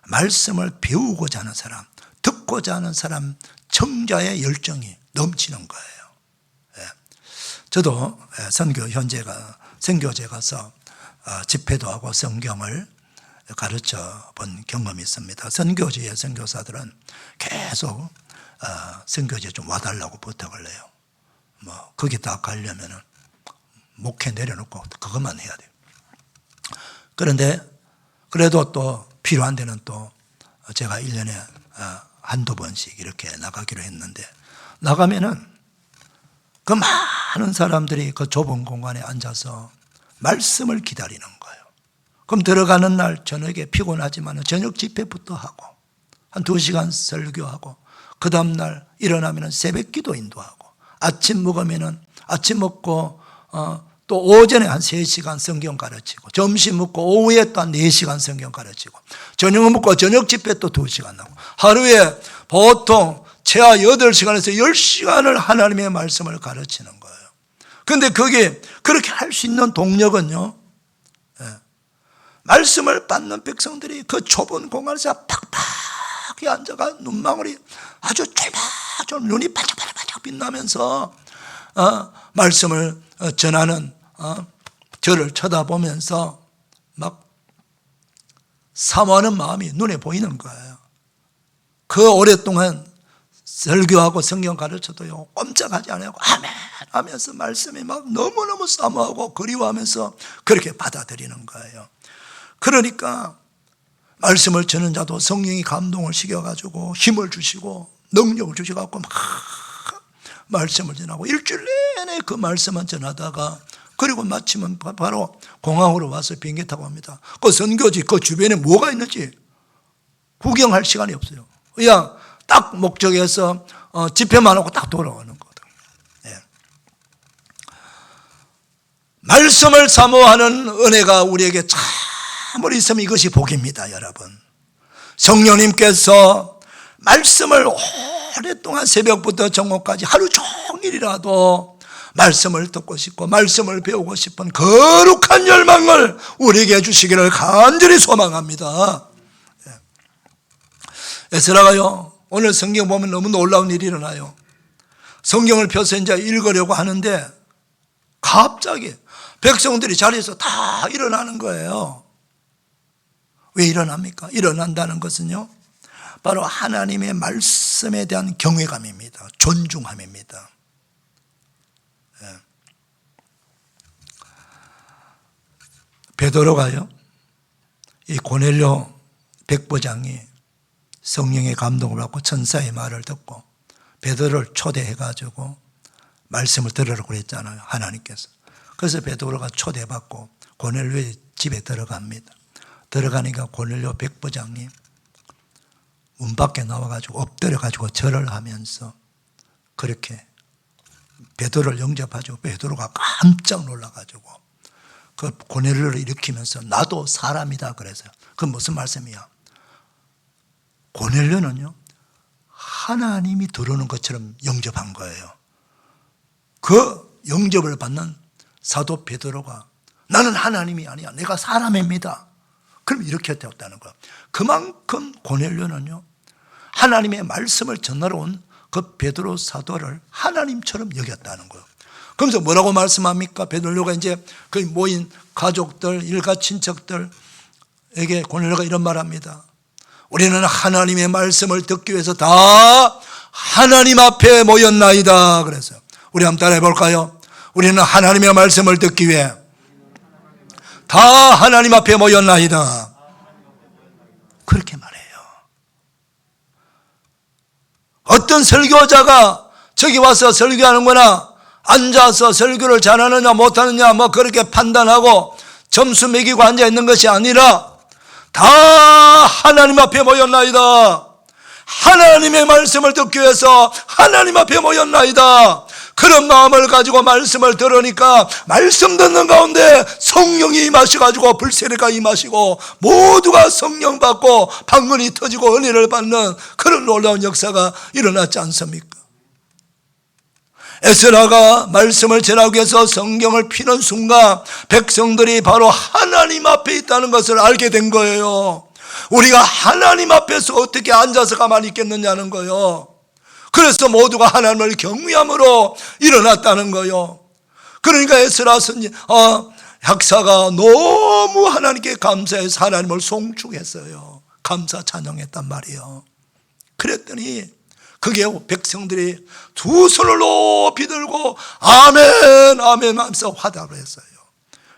말씀을 배우고자 하는 사람, 듣고자 하는 사람, 청자의 열정이 넘치는 거예요. 저도 선교제 가서 집회도 하고 성경을 가르쳐 본 경험이 있습니다. 선교지의 선교사들은 계속 선교지에 좀 와달라고 부탁을 해요. 거기 다 가려면은 목회 내려놓고 그것만 해야 돼요. 그런데 그래도 또 필요한 데는 또 제가 1년에 한두 번씩 이렇게 나가기로 했는데, 나가면은 그 많은 사람들이 그 좁은 공간에 앉아서 말씀을 기다리는 거예요. 그럼 들어가는 날 저녁에 피곤하지만 저녁 집회부터 하고 한 2시간 설교하고, 그 다음날 일어나면 새벽 기도 인도하고, 아침 먹으면 아침 먹고 또 오전에 한 3시간 성경 가르치고, 점심 먹고 오후에 또 한 4시간 성경 가르치고, 저녁 먹고 저녁 집회 또 2시간 하고, 하루에 보통 최하 8시간에서 10시간을 하나님의 말씀을 가르치는 거예요. 그런데 그게 그렇게 할 수 있는 동력은요, 말씀을 받는 백성들이 그 좁은 공간에서 팍팍히 앉아가 눈망울이 아주 쫄박쫄박, 눈이 반짝반짝 빛나면서 말씀을 전하는 저를 쳐다보면서 막 사모하는 마음이 눈에 보이는 거예요. 그 오랫동안 설교하고 성경 가르쳐도요 꼼짝하지 않고 아멘 하면서 말씀이 막 너무너무 사모하고 그리워하면서 그렇게 받아들이는 거예요. 그러니까 말씀을 전하는 자도 성령이 감동을 시켜가지고 힘을 주시고 능력을 주셔갖고 막 말씀을 전하고 일주일 내내 그 말씀만 전하다가, 그리고 마치면 바로 공항으로 와서 비행기 타고 갑니다. 그 선교지 그 주변에 뭐가 있는지 구경할 시간이 없어요. 그냥 딱 목적에서 집회만 하고 딱 돌아오는 거거든요. 예. 말씀을 사모하는 은혜가 우리에게 참으로 있으면 이것이 복입니다, 여러분. 성령님께서 말씀을 오랫동안 새벽부터 정오까지 하루 종일이라도 말씀을 듣고 싶고 말씀을 배우고 싶은 거룩한 열망을 우리에게 주시기를 간절히 소망합니다. 에스라가요, 오늘 성경 보면 너무 놀라운 일이 일어나요. 성경을 펴서 이제 읽으려고 하는데 갑자기 백성들이 자리에서 다 일어나는 거예요. 왜 일어납니까? 일어난다는 것은요, 바로 하나님의 말씀에 대한 경외감입니다. 존중함입니다. 베드로가요, 이 고넬료 백부장이 성령의 감동을 받고 천사의 말을 듣고 베드로를 초대해가지고 말씀을 들으라고 그랬잖아요, 하나님께서. 그래서 베드로가 초대받고 고넬료의 집에 들어갑니다. 들어가니까 고넬료 백부장님 문 밖에 나와가지고 엎드려가지고 절을 하면서 그렇게 베드로를 영접하죠. 베드로가 깜짝 놀라가지고 그 고넬료를 일으키면서 나도 사람이다 그래서요. 그건 무슨 말씀이야? 고넬료는요, 하나님이 들어오는 것처럼 영접한 거예요. 그 영접을 받는 사도 베드로가 나는 하나님이 아니야, 내가 사람입니다. 그럼 이렇게 되었다는 거예요. 그만큼 고넬료는요, 하나님의 말씀을 전하러 온 그 베드로 사도를 하나님처럼 여겼다는 거예요. 그러면서 뭐라고 말씀합니까? 베드로가 이제 그 모인 가족들, 일가 친척들에게 고넬료가 이런 말합니다. 우리는 하나님의 말씀을 듣기 위해서 다 하나님 앞에 모였나이다. 그래서 우리 한번 따라해 볼까요? 우리는 하나님의 말씀을 듣기 위해 다 하나님 앞에 모였나이다. 그렇게 말해요. 어떤 설교자가 저기 와서 설교하는거나 앉아서 설교를 잘하느냐 못하느냐 뭐 그렇게 판단하고 점수 매기고 앉아있는 것이 아니라 다 하나님 앞에 모였나이다. 하나님의 말씀을 듣기 위해서 하나님 앞에 모였나이다. 그런 마음을 가지고 말씀을 들으니까 말씀 듣는 가운데 성령이 임하셔가지고 불세례가 임하시고 모두가 성령 받고 방언이 터지고 은혜를 받는 그런 놀라운 역사가 일어났지 않습니까? 에스라가 말씀을 전하기 위해서 성경을 피는 순간 백성들이 바로 하나님 앞에 있다는 것을 알게 된 거예요. 우리가 하나님 앞에서 어떻게 앉아서 가만히 있겠느냐는 거예요. 그래서 모두가 하나님을 경외함으로 일어났다는 거예요. 그러니까 에스라 학사가 너무 하나님께 감사해서 하나님을 송축했어요. 감사 찬양했단 말이에요. 그랬더니 그게 백성들이 두 손을 높이 들고 아멘 아멘 하면서 화답을 했어요.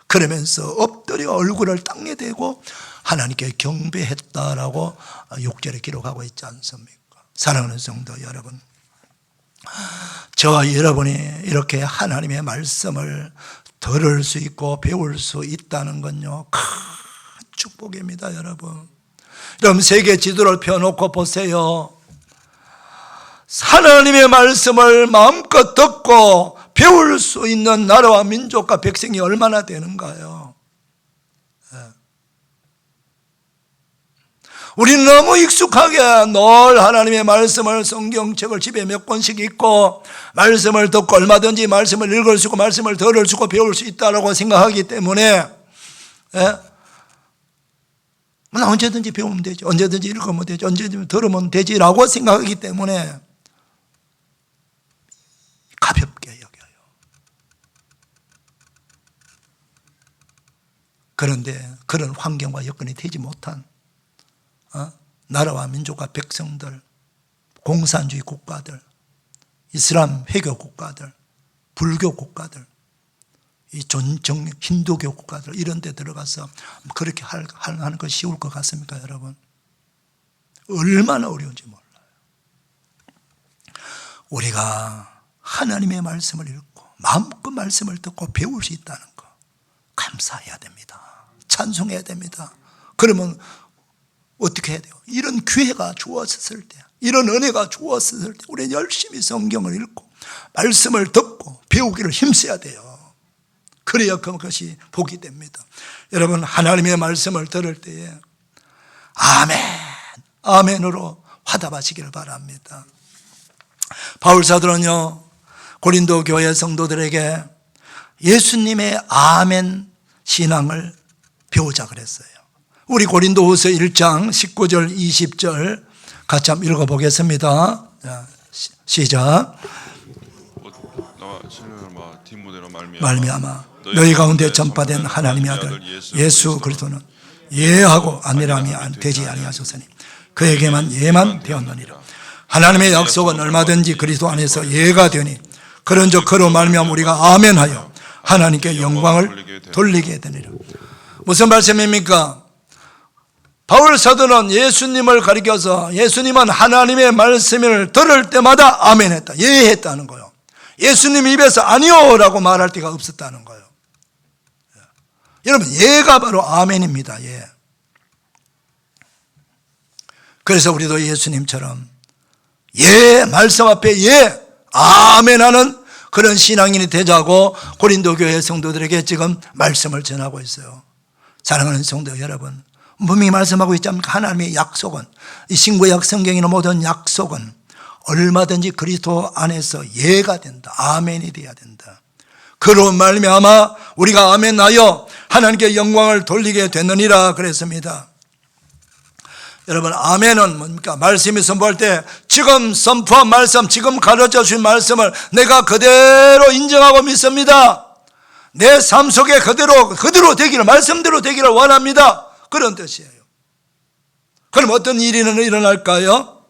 그러면서 엎드려 얼굴을 땅에 대고 하나님께 경배했다라고 6절에 기록하고 있지 않습니까? 사랑하는 성도 여러분, 저와 여러분이 이렇게 하나님의 말씀을 들을 수 있고 배울 수 있다는 건요, 큰 축복입니다. 여러분, 세계 지도를 펴놓고 보세요. 하나님의 말씀을 마음껏 듣고 배울 수 있는 나라와 민족과 백성이 얼마나 되는가요? 우리는 너무 익숙하게 늘 하나님의 말씀을, 성경책을 집에 몇 권씩 읽고 말씀을 듣고 얼마든지 말씀을 읽을 수 있고 말씀을 들을 수 있고 배울 수 있다고 생각하기 때문에 나 언제든지 배우면 되지, 언제든지 읽으면 되지, 언제든지 들으면 되지라고 생각하기 때문에 가볍게 여겨요. 그런데 그런 환경과 여건이 되지 못한 나라와 민족과 백성들, 공산주의 국가들, 이슬람 회교 국가들, 불교 국가들, 이 힌두교 국가들 이런 데 들어가서 그렇게 하는 건 쉬울 것 같습니까, 여러분? 얼마나 어려운지 몰라요. 우리가 하나님의 말씀을 읽고 마음껏 말씀을 듣고 배울 수 있다는 거 감사해야 됩니다. 찬송해야 됩니다. 그러면 어떻게 해야 돼요? 이런 기회가 주어졌을 때, 이런 은혜가 주어졌을 때 우리는 열심히 성경을 읽고 말씀을 듣고 배우기를 힘써야 돼요. 그래야 그것이 복이 됩니다. 여러분, 하나님의 말씀을 들을 때에 아멘, 아멘으로 화답하시기를 바랍니다. 바울 사도는요, 고린도 교회 성도들에게 예수님의 아멘 신앙을 배우자 그랬어요. 우리 고린도후서 1장 19절 20절 같이 한번 읽어보겠습니다. 자, 시작. 나와 신령과 디모데로 말미암아 너희 가운데 전파된 하나님의 아들 예수 그리스도는 예하고 아니라미 되지 아니하셨으니 그에게만 예만 되었느니라. 하나님의 약속은 얼마든지 그리스도 안에서 예가 되니 그런즉 그로 말미암아 우리가 아멘하여 하나님께 영광을 돌리게 되니라. 무슨 말씀입니까? 바울 사도는 예수님을 가리켜서 예수님은 하나님의 말씀을 들을 때마다 아멘했다, 예했다는 거예요. 예수님 입에서 아니요라고 말할 때가 없었다는 거예요. 여러분, 예가 바로 아멘입니다. 예. 그래서 우리도 예수님처럼 예, 말씀 앞에 예, 아멘하는 그런 신앙인이 되자고 고린도 교회 성도들에게 지금 말씀을 전하고 있어요. 사랑하는 성도 여러분, 분명히 말씀하고 있지 않습니까? 하나님의 약속은, 이 신구약 성경이나 모든 약속은 얼마든지 그리스도 안에서 예가 된다, 아멘이 돼야 된다. 그로 말미암아 우리가 아멘하여 하나님께 영광을 돌리게 되느니라 그랬습니다. 여러분, 아멘은 뭡니까? 말씀이 선포할 때 지금 선포한 말씀, 지금 가르쳐 주신 말씀을 내가 그대로 인정하고 믿습니다. 내 삶 속에 그대로 되기를, 말씀대로 되기를 원합니다. 그런 뜻이에요. 그럼 어떤 일이 일어날까요?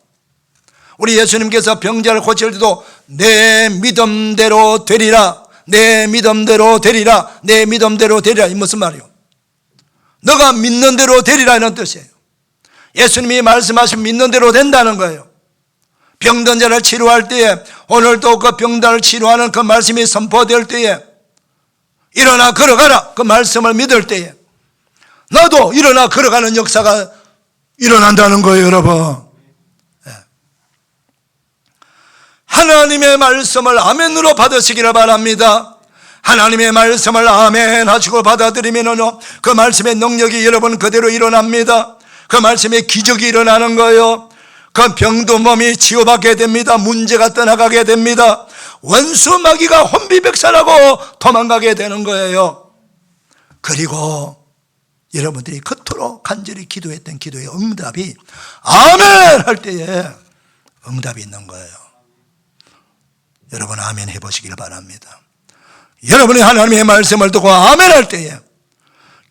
우리 예수님께서 병자를 고칠 때도 내 믿음대로 되리라, 내 믿음대로 되리라, 내 믿음대로 되리라. 이 무슨 말이요? 너가 믿는 대로 되리라 이런 뜻이에요. 예수님이 말씀하신 믿는 대로 된다는 거예요. 병든 자를 치료할 때에, 오늘도 그 병자를 치료하는 그 말씀이 선포될 때에, 일어나 걸어가라 그 말씀을 믿을 때에 나도 일어나 걸어가는 역사가 일어난다는 거예요. 여러분, 하나님의 말씀을 아멘으로 받으시기를 바랍니다. 하나님의 말씀을 아멘 하시고 받아들이면 그 말씀의 능력이 여러분 그대로 일어납니다. 그 말씀의 기적이 일어나는 거예요. 그 병든 몸이 치유받게 됩니다. 문제가 떠나가게 됩니다. 원수 마귀가 혼비백산하고 도망가게 되는 거예요. 그리고 여러분들이 그토록 간절히 기도했던 기도의 응답이 아멘 할 때에 응답이 있는 거예요. 여러분, 아멘 해보시길 바랍니다. 여러분이 하나님의 말씀을 듣고 아멘 할 때에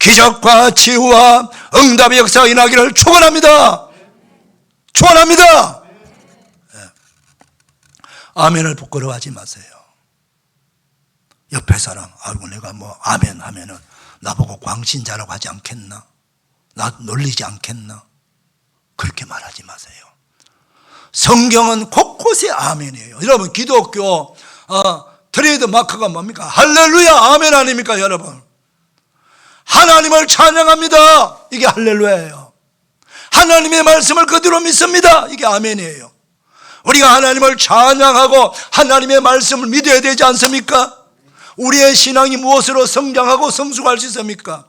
기적과 치유와 응답의 역사가 일어나기를 축원합니다. 축원합니다. 아멘을 부끄러워하지 마세요. 옆에 사람, 아이고 내가 뭐 아멘 하면은 나보고 광신자라고 하지 않겠나? 나 놀리지 않겠나? 그렇게 말하지 마세요. 성경은 곳곳에 아멘이에요. 여러분, 기독교 트레이드 마크가 뭡니까? 할렐루야 아멘 아닙니까? 여러분, 하나님을 찬양합니다. 이게 할렐루야예요. 하나님의 말씀을 그대로 믿습니다. 이게 아멘이에요. 우리가 하나님을 찬양하고 하나님의 말씀을 믿어야 되지 않습니까? 우리의 신앙이 무엇으로 성장하고 성숙할 수 있습니까?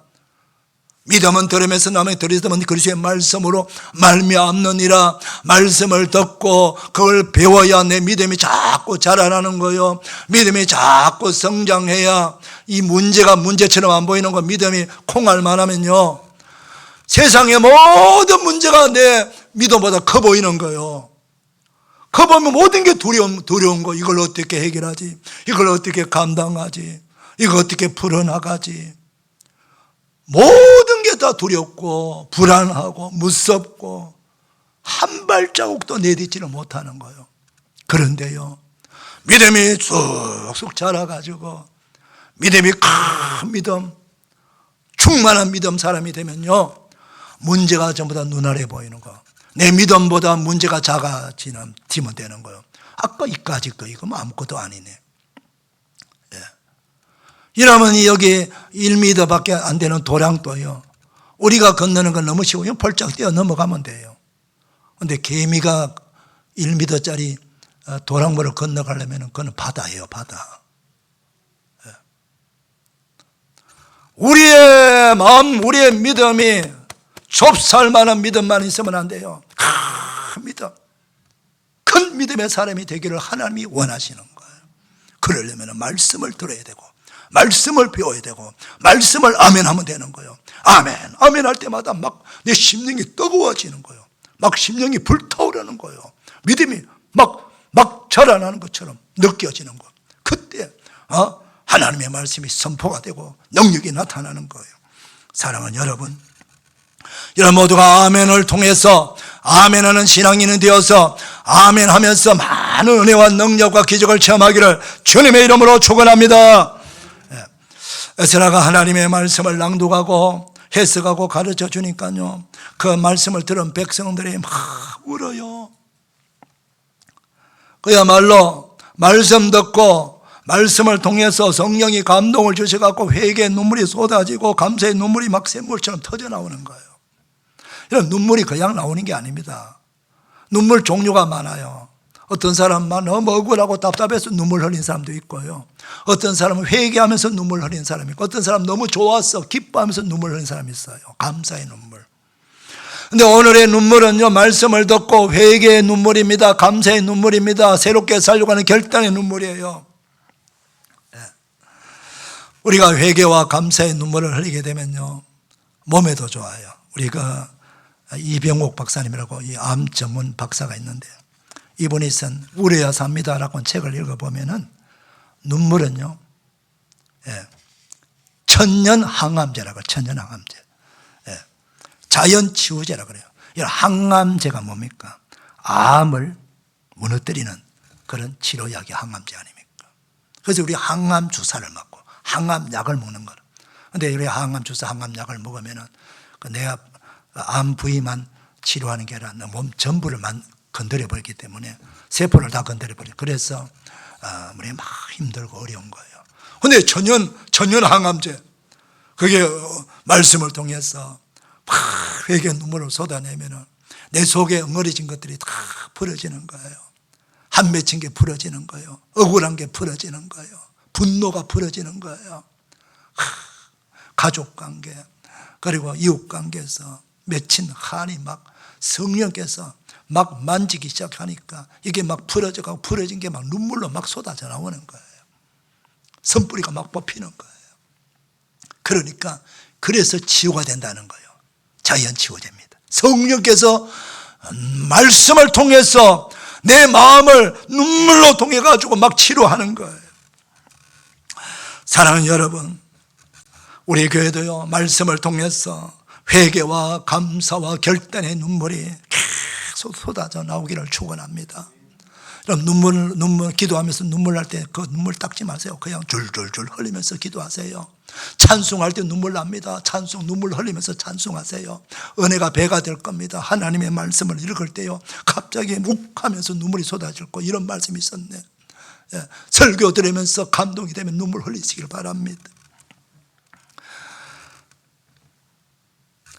믿음은 들으면서 남의 들으면 그리스도의 말씀으로 말미암느니라. 말씀을 듣고 그걸 배워야 내 믿음이 자꾸 자라나는 거예요. 믿음이 자꾸 성장해야 이 문제가 문제처럼 안 보이는 거, 믿음이 콩알만 하면요 세상의 모든 문제가 내 믿음보다 커 보이는 거예요. 커 보면 모든 게 두려운 거. 이걸 어떻게 해결하지? 이걸 어떻게 감당하지? 이걸 어떻게 풀어나가지? 모든 게 다 두렵고 불안하고 무섭고 한 발자국도 내딛지를 못하는 거예요. 그런데요, 믿음이 쑥쑥 자라가지고 믿음이 큰 믿음, 충만한 믿음 사람이 되면요 문제가 전부 다 눈알에 보이는 거. 내 믿음보다 문제가 작아지면 되는 거예요. 아까 이까지 거 이거 뭐 아무것도 아니네. 이러면 여기 1m밖에 안 되는 도량도요 우리가 건너는 건 너무 쉬워요. 펄쩍 뛰어 넘어가면 돼요. 근데 개미가 1m짜리 도랑물을 건너가려면 그건 바다예요, 바다. 우리의 마음, 우리의 믿음이 좁쌀만한 믿음만 있으면 안 돼요. 큰 믿음, 큰 믿음의 사람이 되기를 하나님이 원하시는 거예요. 그러려면 말씀을 들어야 되고, 말씀을 배워야 되고, 말씀을 아멘하면 되는 거예요. 아멘, 아멘 할 때마다 막 내 심령이 뜨거워지는 거예요. 막 심령이 불타오르는 거예요. 믿음이 막 자라나는 것처럼 느껴지는 거. 그때 하나님의 말씀이 선포가 되고 능력이 나타나는 거예요. 사랑하는 여러분, 여러분 모두가 아멘을 통해서 아멘하는 신앙인이 되어서 아멘하면서 많은 은혜와 능력과 기적을 체험하기를 주님의 이름으로 축원합니다. 에스라가 하나님의 말씀을 낭독하고 해석하고 가르쳐 주니까요, 그 말씀을 들은 백성들이 막 울어요. 그야말로 말씀 듣고 말씀을 통해서 성령이 감동을 주셔갖고 회개의 눈물이 쏟아지고 감사의 눈물이 막 샘물처럼 터져나오는 거예요. 이런 눈물이 그냥 나오는 게 아닙니다. 눈물 종류가 많아요. 어떤 사람만 너무 억울하고 답답해서 눈물 흘린 사람도 있고요. 어떤 사람은 회개하면서 눈물 흘린 사람이 있고, 어떤 사람은 너무 좋았어 기뻐하면서 눈물 흘린 사람이 있어요. 감사의 눈물. 근데 오늘의 눈물은요, 말씀을 듣고 회개의 눈물입니다. 감사의 눈물입니다. 새롭게 살려고 하는 결단의 눈물이에요. 우리가 회개와 감사의 눈물을 흘리게 되면요, 몸에도 좋아요. 우리가 이병옥 박사님이라고 이 암 전문 박사가 있는데, 이분이 쓴 울어야 삽니다라고 책을 읽어보면은 눈물은요, 천년 항암제라고, 천년 항암제, 자연 치유제라 그래요. 이 항암제가 뭡니까? 암을 무너뜨리는 그런 치료약이 항암제 아닙니까? 그래서 우리 항암 주사를 맞고 항암약을 먹는 거라. 근데 우리 항암 주사, 항암약을 먹으면은 내가 암 부위만 치료하는 게 아니라 몸 전부를 건드려 버리기 때문에 세포를 다 건드려 버려. 그래서 우리 막 힘들고 어려운 거예요. 근데 천연 항암제, 그게 말씀을 통해서 막 회개 눈물을 쏟아내면은 내 속에 엉어리진 것들이 다 풀어지는 거예요. 한 맺힌 게 풀어지는 거예요. 억울한 게 풀어지는 거예요. 분노가 풀어지는 거예요. 가족 관계, 그리고 이웃 관계에서 맺힌 한이 막 성령께서 막 만지기 시작하니까 이게 막 풀어져가고 풀어진 게 막 눈물로 막 쏟아져 나오는 거예요. 선뿌리가 막 뽑히는 거예요. 그러니까 그래서 치유가 된다는 거예요. 자연 치유제입니다. 성령께서 말씀을 통해서 내 마음을 눈물로 통해 가지고 막 치료하는 거예요. 사랑하는 여러분, 우리 교회도요, 말씀을 통해서 회개와 감사와 결단의 눈물이 계속 쏟아져 나오기를 축원합니다. 그럼 눈물 기도하면서 눈물 날 때 그 눈물 닦지 마세요. 그냥 줄줄줄 흘리면서 기도하세요. 찬송할 때 눈물 납니다. 찬송 눈물 흘리면서 찬송하세요. 은혜가 배가 될 겁니다. 하나님의 말씀을 읽을 때요, 갑자기 묵하면서 눈물이 쏟아질 거, 이런 말씀이 있었네. 설교 들으면서 감동이 되면 눈물 흘리시길 바랍니다.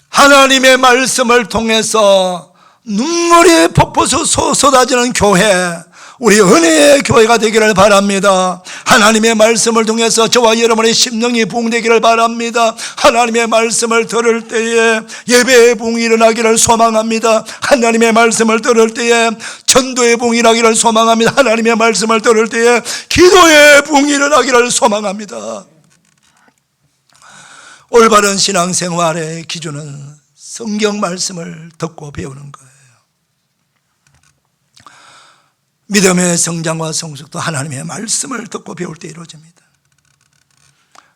하나님의 말씀을 통해서 눈물이 폭포수 쏟아지는 교회, 우리 은혜의 교회가 되기를 바랍니다. 하나님의 말씀을 통해서 저와 여러분의 심령이 부흥되기를 바랍니다. 하나님의 말씀을 들을 때에 예배의 부흥이 일어나기를 소망합니다. 하나님의 말씀을 들을 때에 전도의 부흥이 일어나기를 소망합니다. 하나님의 말씀을 들을 때에 기도의 부흥이 일어나기를 소망합니다. 올바른 신앙생활의 기준은 성경 말씀을 듣고 배우는 거예요. 믿음의 성장과 성숙도 하나님의 말씀을 듣고 배울 때 이루어집니다.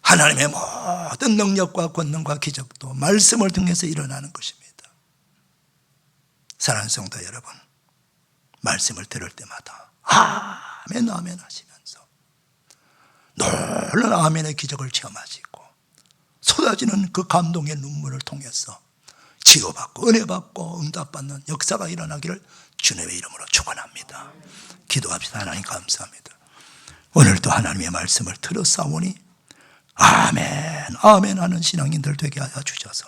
하나님의 모든 능력과 권능과 기적도 말씀을 통해서 일어나는 것입니다. 사랑하는 성도 여러분, 말씀을 들을 때마다 아멘 아멘 하시면서 놀라운 아멘의 기적을 체험하시고 쏟아지는 그 감동의 눈물을 통해서 치유받고 은혜받고 응답받는 역사가 일어나기를 주님의 이름으로 축원합니다. 기도합시다. 하나님 감사합니다. 오늘도 하나님의 말씀을 들었사오니 아멘 아멘 하는 신앙인들 되게 하여 주셔서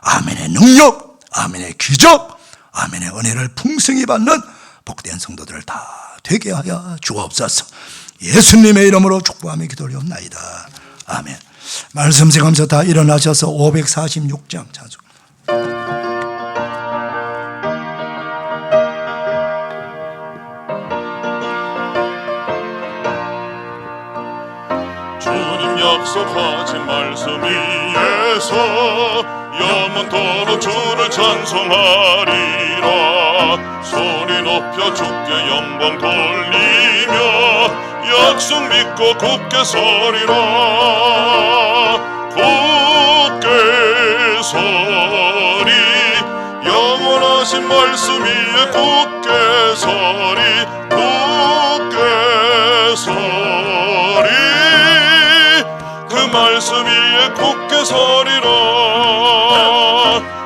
아멘의 능력, 아멘의 기적, 아멘의 은혜를 풍성히 받는 복된 성도들 다 되게 하여 주옵소서. 예수님의 이름으로 축복하며 기도하옵나이다. 아멘. 말씀 세감서 다 일어나셔서 546장 찬송. 주님 약속하신 말씀 위에서 영원토록 주를 찬송하리라. 소리 높여 주께 영광 돌리며 약속 믿고 굳게 서리라. 굳게 서리 영원하신 말씀 위에 굳게 서리 굳게 서리 그 말씀 위에 굳게 서리라.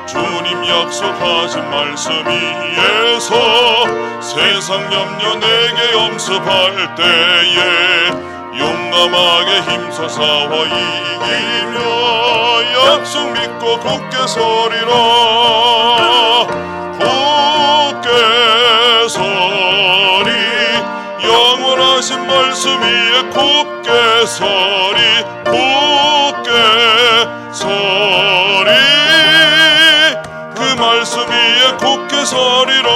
주님 약속하신 말씀 위에서 세상 염려 내게 엄습할 때에 용감하게 힘써 싸워 이기며 약속 믿고 굳게 서리라. 굳게 서리 영원하신 말씀 위에 굳게 서리 굳게 서리 그 말씀 위에 굳게 서리라.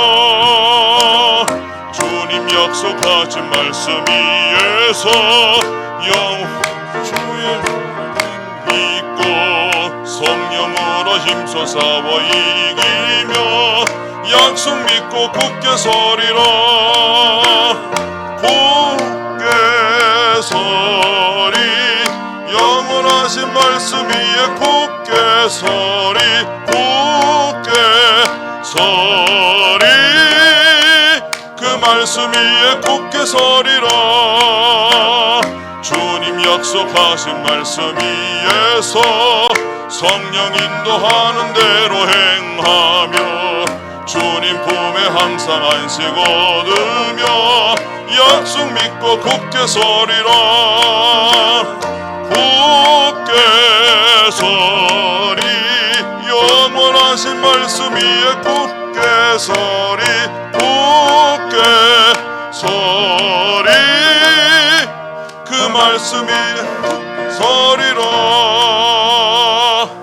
주님 약속하신 말씀 위에서 주의 믿고 성령으로 힘써 싸워 이기며 약속 믿고 굳게 서리라. 굳게 서리 영원하신 말씀 위에 굳게 서리 굳게 서리 그 말씀 위에 굳게 서리라. 주님 약속하신 말씀 위에서 성령 인도하는 대로 행하며 주님 품에 항상 안식 얻으며 약속 믿고 굳게 서리라. 굳게 서리 영원하신 말씀 위에 굳게 서리 굳게 서리 그 말씀 위에 서리라.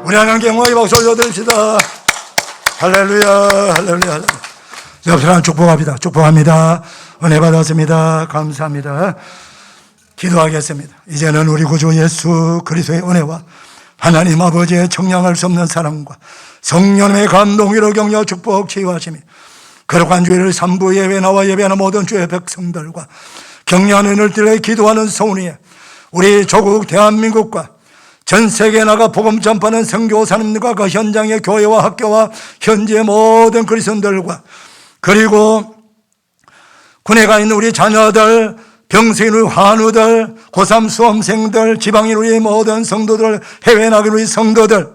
우리 하나님께 영광의 박수 올려드립시다. 할렐루야, 할렐루야, 할렐루야. 옆사람 축복합니다. 축복합니다. 은혜 받았습니다. 감사합니다. 기도하겠습니다. 이제는 우리 구주 예수 그리스도의 은혜와 하나님 아버지의 청량할 수 없는 사랑과 성령의 감동으로 격려 축복 치유하시며 거룩한 주일을 삼부 예배 나와 예배하는 모든 주의 백성들과 격려하는 은혜를 들려 기도하는 성운이에 우리 조국 대한민국과 전 세계에 나가 복음 전파하는 선교사님들과 그 현장의 교회와 학교와 현지의 모든 그리스도인들과 그리고 군에 가 있는 우리 자녀들, 병세인 우리 환우들, 고3 수험생들, 지방인 우리 모든 성도들, 해외에 나간 우리 성도들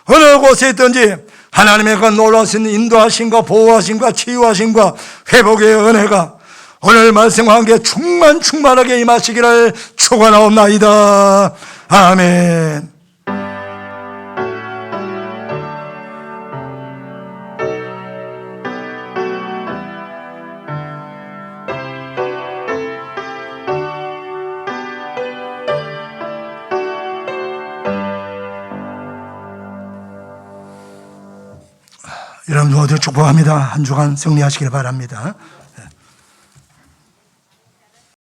어느 곳에 있든지 하나님의 그 놀라신 인도하심과 보호하심과 치유하심과 회복의 은혜가 오늘 말씀과 함께 충만하게 임하시기를 축원하옵나이다. 아멘. 여러분 모두 축복합니다. 한 주간 승리하시길 바랍니다.